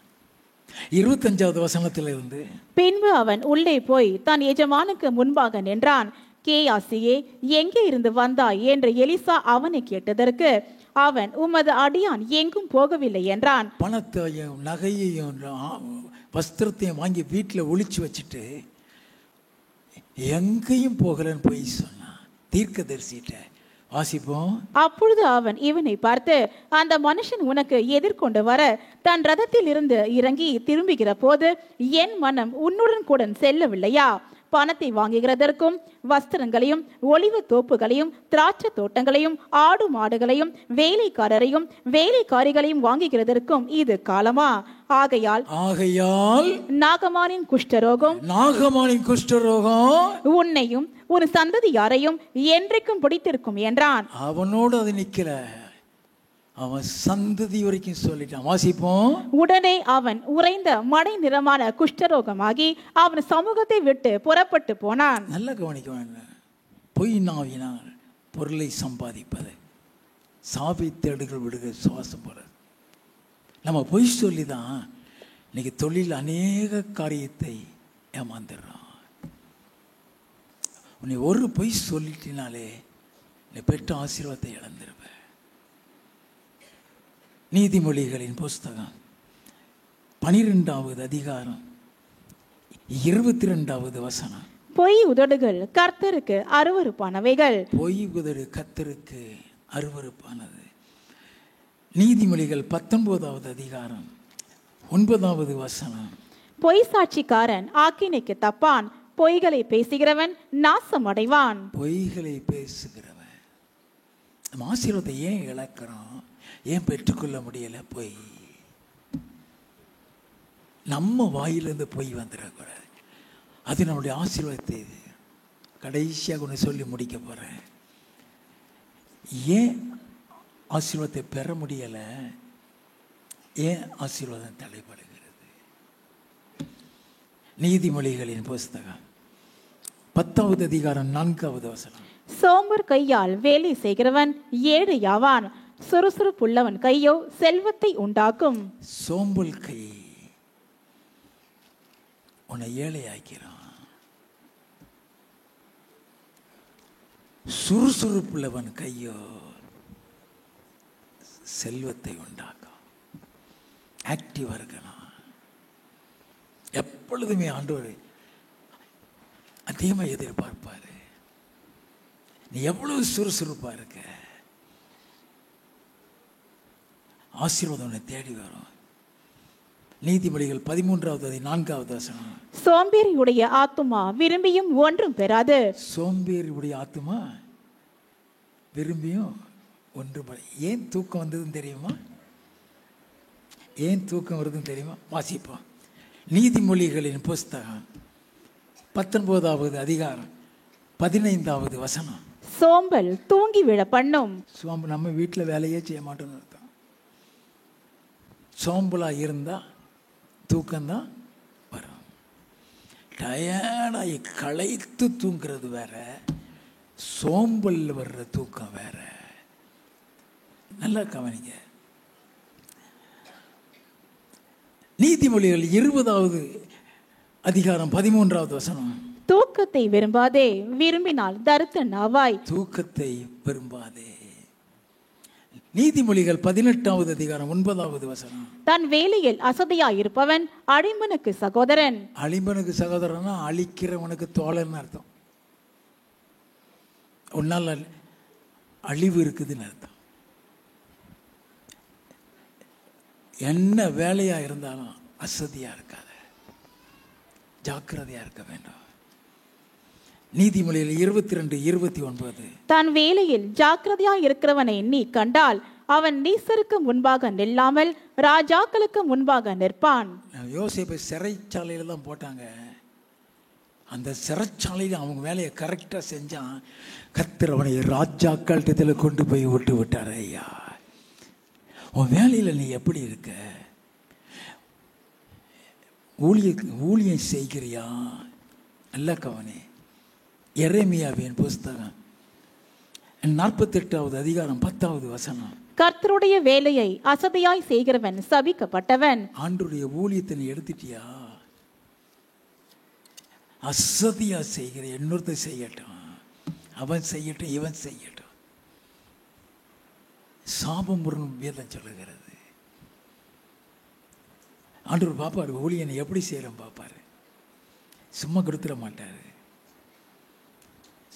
25வது வசனத்தில் இருந்து. பின்பு அவன் உள்ளே போய் தன் எஜமானுக்கு முன்பாக நின்றான். கேயாசியே, எங்கே இருந்து வந்தாய் என்று எலிசா அவனை கேட்டதற்கு அவன், உமது அடியான் எங்கும் போகவில்லை என்றான். பணத்தையும் நகையையும் வஸ்திரத்தையும் வாங்கி வீட்டில் ஒளிச்சு வச்சுட்டு எங்கேயும் போகலன்னு போய் சொன்னான் தீர்க்கதரிசிட்ட. வாசிப்போம். அப்பொழுது அவன் இவனை பார்த்து, அந்த மனுஷன் உனக்கு எதிர்கொண்டு வர தன் ரதத்தில் இருந்து இறங்கி திரும்புகிற போது என் மனம் உன்னுடன் கூட செல்லவில்லையா? பணத்தை வாங்குகிறதற்கும் வஸ்திரங்களையும் ஒலிவ தோப்புகளையும் திராட்சை தோட்டங்களையும் ஆடு மாடுகளையும் வேலைக்காரரையும் வேலைக்காரிகளையும் வாங்குகிறதற்கும் இது காலமா? ஆகையால் நாகமானின் குஷ்டரோகம் உன்னையும் உன் சந்ததியாரையும் என்றைக்கும் பிடித்திருக்கும் என்றான். அவனோடு அது நிக்கல, அவன் சந்ததி வரைக்கும் சொல்லிட்டான். வாசிப்போம். உடனே அவன் உறைந்த மடை நிறமான குஷ்டரோகமாகி அவன் சமூகத்தை விட்டு புறப்பட்டு போனான். நல்ல கவனிக்க வேண்டும். பொய் நாவினால் பொருளை சம்பாதிப்பது சாபை தேடுகள் விடுக சுவாசம் போறது. நம்ம பொய் சொல்லி தான் இன்னைக்கு தொழில் அநேக காரியத்தை ஏமாந்துடுறோம். உன்னை ஒரு பொய் சொல்லிட்டினாலே நீ பெற்ற ஆசீர்வாதத்தை இழந்துருவ. நீதிமொழிகளின் புஸ்தகம் 12வது அதிகாரம் 22வது வசனம். பொய் உதடுகள் கர்த்தருக்கு அருவருப்பானவைகள். பொய் உதடு கர்த்தருக்கு அருவருப்பானது. நீதிமொழிகள் 19வது அதிகாரம் 9வது வசனம். பொய் சாட்சிக்காரன் ஆக்கினைக்கு தப்பான், பொய்களை பேசுகிறவன் நாசம் அடைவான். பொய்களை பேசுகிறவன் நம்ம ஆசீர்வாதத்தை ஏன் இழக்கிறோம்? ஏன் பெற்றுக்கொள்ள முடியல? பொய். நம்ம வாயிலிருந்து பொய் வந்துடக்கூடாது. அது நம்முடைய ஆசீர்வாதத்தை கடைசியாக ஒன்று சொல்லி முடிக்க போகிறேன். ஏன் ஆசீர்வாதத்தை பெற முடியலை? ஏன் ஆசீர்வாதம் தடைபடுகிறது? நீதிமொழிகளின் புஸ்தகம் 10வது அதிகாரம் 4வது வசனம். சோம்பர் கையால் வேலை செய்கிறவன் ஏழையாவான், சுறுசுறுப்புள்ளவன் கையோ செல்வத்தை உண்டாக்கும். சோம்பல் கை உன்னை ஏழை ஆக்கிறான். சுறுசுறுப்புள்ளவன் கையோ செல்வத்தை உண்டாக்கும். ஆக்டிவா இருக்கணும். எப்பொழுதுமே ஆண்டவர் அதிகமாக எதிர்பார்ப்பாரு. நீ எவ்வளவு சுறுசுறுப்பா இருக்க, ஆசீர்வாதம் உன்னை தேடி வரும். நீதிமொழிகள் 13:4 வசனம். சோம்பேறியுடைய ஆத்துமா விரும்பியும் ஒன்றும் பெறாது. சோம்பேறியுடைய ஆத்துமா விரும்பியும் ஒன்றும் பெறாது. ஏன் தூக்கம் வந்ததுன்னு தெரியுமா? ஏன் தூக்கம் வருதுன்னு தெரியுமா? வாசிப்போம். நீதிமொழிகளின் புஸ்தகம் 19வது அதிகாரம் 15வது வசனம். சோம்பல் தூங்கி விழ பண்ணும். சோம்பல் நம்ம வீட்டில் வேலையே செய்ய மாட்டோம்னு அர்த்தம். சோம்பலா இருந்தா தூக்கம்தான் வரும். டயர்டாகி களைத்து தூங்குறது வேற, சோம்பல் வர்ற தூக்கம் வேற. நல்லா கவனிங்க. நீதிமொழிகள் 20வது அதிகாரம் 13வது வசனம். தூக்கத்தை விரும்பாதே, விரும்பினால் தரித்திரன் ஆவாய். தூக்கத்தை விரும்பாதே. நீதிமொழிகள் 18வது அதிகாரம் 9வது வசனம். தன் வேலையில் அசதியாயிருப்பவன் அழிம்பனுக்கு சகோதரன். அழிம்பனுக்கு சகோதரனா அழிக்கிறவனுக்கு தோழன்னு அர்த்தம். உன்னால் அழிவு இருக்குதுன்னு அர்த்தம். என்ன வேலையா இருந்தாலும் அசதியா இருக்காத, ஜாக்கிரதையா இருக்க வேண்டும். நீதிமொழியில் 22:29. தன் வேலையில் ஜாக்கிரதையா இருக்கிறவனை நீ கண்டால் அவன் நீசருக்கு முன்பாக நில்லாமல் ராஜாக்களுக்கு முன்பாக நிற்பான். யோசேப்பை சிறைச்சாலையில தான் போட்டாங்க. அந்த சிறைச்சாலையில் அவங்க வேலையை கரெக்டா செஞ்சான். கர்த்தர் அவனை ராஜாக்களிடத்தில் கொண்டு போய் விட்டு விட்டார். ஐயா, உன் வேலையில் நீ எப்படி இருக்க? ஊழியம் செய்கிறியா? நல்ல கவனி. எரேமியாவின் புஸ்தகம் 48வது அதிகாரம் 10வது வசனம். கர்த்தருடைய வேலையை அசதியாய் செய்கிறவன் சபிக்கப்பட்டவன். ஆண்டவருடைய ஊழியத்தை நீ எடுத்துட்டியா? அசதியா செய்கிற இன்னொருத்தர் செய்யட்டும், அவன் செய்யட்டும், இவன் செய்யட்டும். சாபம் வரும் வேதம் சொல்லுகிறது. ஆண்டவர் பாப்பாரு ஊழியனை எப்படி செய்யறோம் பாப்பாரு. சும்மா கொடுத்துட மாட்டாரு.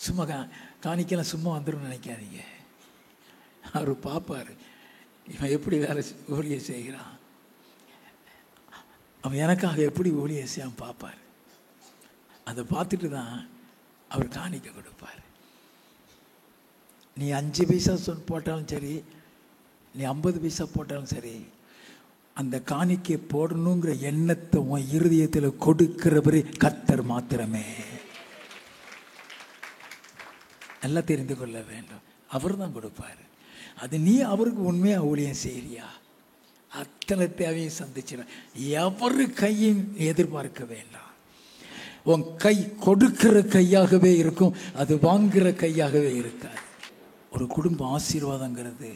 சும்மா காணிக்கலாம் சும்மா வந்துடும் நினைக்காதீங்க. அவர் பார்ப்பார் இவன் எப்படி வேலை ஊழியை செய்கிறான், அவன் எனக்காக எப்படி ஊழியை செய்ய பார்ப்பார். அதை பார்த்துட்டு தான் அவர் காணிக்க கொடுப்பார். நீ 5 பைசா போட்டாலும் சரி, நீ 50 பைசா போட்டாலும் சரி, அந்த காணிக்கை போடணுங்கிற எண்ணத்தை உன் இருதயத்தில் கொடுக்கிறவரே கர்த்தர் மாத்திரமே. நல்லா தெரிந்து கொள்ள வேண்டும். அவர் தான் கொடுப்பார். அது நீ அவருக்கு உண்மையாக ஊழியம் செய்கிறியா? அத்தனை தேவையும் சந்திச்சிட. எவரு கையும் எதிர்பார்க்க வேண்டாம். உன் கை கொடுக்கிற கையாகவே இருக்கும், அது வாங்குகிற கையாகவே இருக்காது. ஒரு குடும்ப ஆசீர்வாதங்கிறது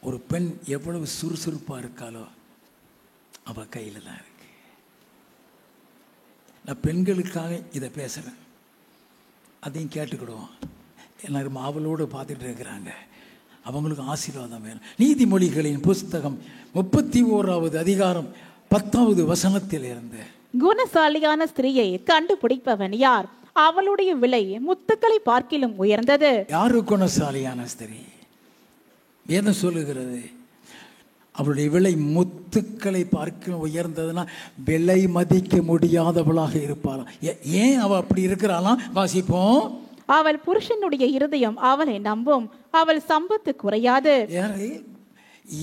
ஒரு பெண் எவ்வளவு சுறுசுறுப்பாக இருக்காளோ அவள் கையில் தான் இருக்கு. நான் பெண்களுக்காக இதை பேசுகிறேன், அதையும் கேட்டுக்கிடுவோம். எல்லாரும் ஆவலோடு பார்த்துட்டு இருக்கிறாங்க, அவங்களுக்கு ஆசீர்வாதம் வேணும். நீதிமொழிகளின் புஸ்தகம் 31வது அதிகாரம் 10வது வசனத்தில் இருந்து. குணசாலியான ஸ்திரீயை கண்டுபிடிப்பவன் யார்? அவளுடைய விலை முத்துக்களை பார்க்கிலும் உயர்ந்தது. யாரு குணசாலியான ஸ்திரீ? வேதம் சொல்லுகிறது அவளுடைய விலை முத்துக்களை பார்க்க உயர்ந்ததுன்னா விலை மதிக்க முடியாதவளாக இருப்பாளாம். ஏன் அவள் அப்படி இருக்கிறாளாம்? வாசிப்போம். அவள் புருஷனுடைய இருதயம் அவளை நம்பும், அவள் சம்பத்து குறையாது.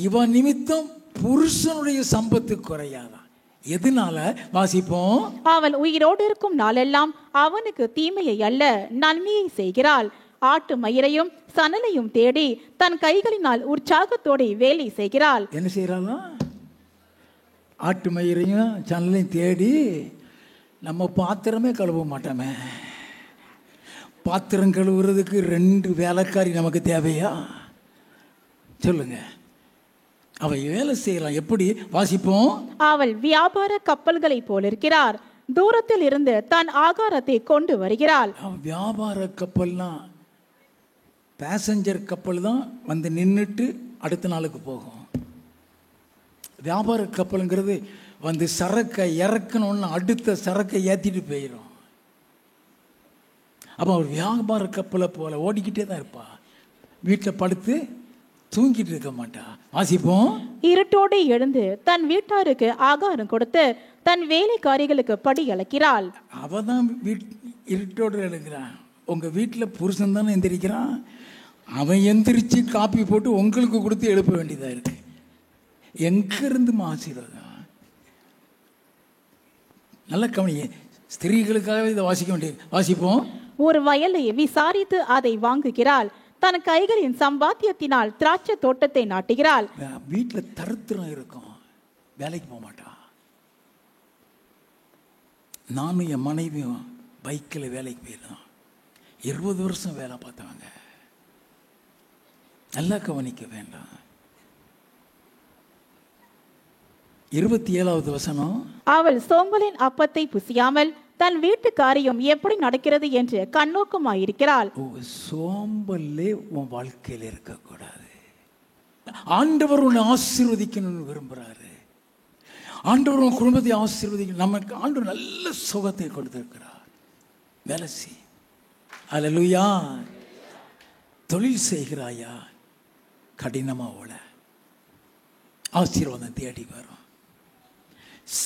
இவன் நிமித்தம் புருஷனுடைய சம்பத்து குறையாதான். எதனால? வாசிப்போம். அவள் உயிரோடு இருக்கும் நாளெல்லாம் அவனுக்கு தீமையை அல்ல நன்மையை செய்கிறாள். ஆட்டு மயிரையும் சணலையும் தேடி தன் கைகளினால் உற்சாகத்தோடு வேலை செய்கிறாள். என்ன செய்யறாளா? ஆட்டு மயிரையும் சணலையும் தேடி. நம்ம பாத்திரமே கழுவ மாட்டோமே, பாத்திரம் கழுவுறதுக்கு 2 வேலைக்காரி நமக்கு தேவையா? சொல்லுங்க. அவ வேலை செய்யலாம். எப்படி? வாசிப்போம். அவள் வியாபார கப்பல்களை போல் இருக்கிறார், தூரத்தில் இருந்து தன் ஆகாரத்தை கொண்டு வருகிறாள். வியாபார கப்பல்னா பேசஞ்சர் கப்பல் தான் வந்து நின்றுட்டு அடுத்த நாளுக்கு போகும். வியாபார கப்பலுங்கிறது வந்து சரக்கை இறக்கணும்னு அடுத்த சரக்கை ஏற்றிட்டு போயிடும். அப்போ அவர் வியாபார கப்பலை போல ஓடிக்கிட்டே தான் இருப்பா. வீட்டில் படுத்து தூங்கிட்டு இருக்க மாட்டா. வாசிப்போம். இருட்டோடு எழுந்து தன் வீட்டாருக்கு ஆகாரம் கொடுத்து தன் வேலைக்காரிகளுக்கு படி அழைக்கிறாள். அவ தான் இருட்டோடு எழுகிறான். உங்கள் வீட்டில் புருஷன் தானே எந்திரிக்கிறான். அவன் எந்திரிச்சு காப்பி போட்டு உங்களுக்கு கொடுத்து எழுப்ப வேண்டியதாக இருக்கு. எங்கிருந்து ஆசீர்வாதம்? நல்ல கவனிங்க, ஸ்திரீகளுக்காகவே இதை வாசிக்க வேண்டியது. வாசிப்போம். ஒரு வயலை விசாரித்து அதை வாங்குகிறாள். தன் கைகளின் சம்பாத்தியத்தினால் திராட்சை தோட்டத்தை நாட்டுகிறாள். வீட்டில் தருத்திரம் இருக்கும், வேலைக்கு போக மாட்டா. நானும் என் மனைவியும் பைக்கில் வேலைக்கு போயிருந்தோம். 20 வருஷம் வேலை பார்த்தவங்க. நல்லா கவனிக்க வேண்டாம். 27வது வசனம். அவள் சோம்பலின் அப்பத்தை புசியாமல் தன் வீட்டு காரியம் எப்படி நடக்கிறது என்று கண்ணோக்கமாயிருக்கிறாள். சோம்பல்லே உன் வாழ்க்கையில் இருக்கக்கூடாது. ஆண்டவர் உன்னை ஆசீர்வதிக்கணும்னு விரும்புகிறாரு. ஆண்டவர் உன் குடும்பத்தை ஆசீர்வதிக்கணும். நமக்கு ஆண்டவர் நல்ல சுகத்தை கொடுத்திருக்கிறார். வேலை செய். அல்லேலூயா. தொழில் செய்கிறாயா? கடினமாக ஓட ஆசீர்வாதம் தேடி வரும்.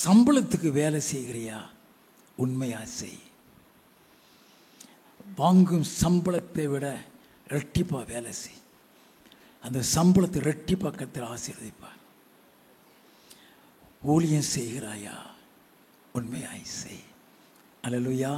சம்பளத்துக்கு வேலை செய்கிறியா? உண்மையா செய். வாங்கும் சம்பளத்தை விட ரெட்டிப்பா வேலை செய். அந்த சம்பளத்தை ரெட்டி பக்கத்தில் ஆசீர்வதிப்பார். ஊழியம் செய்கிறாயா? உண்மையாய் செய். அல்லேலூயா.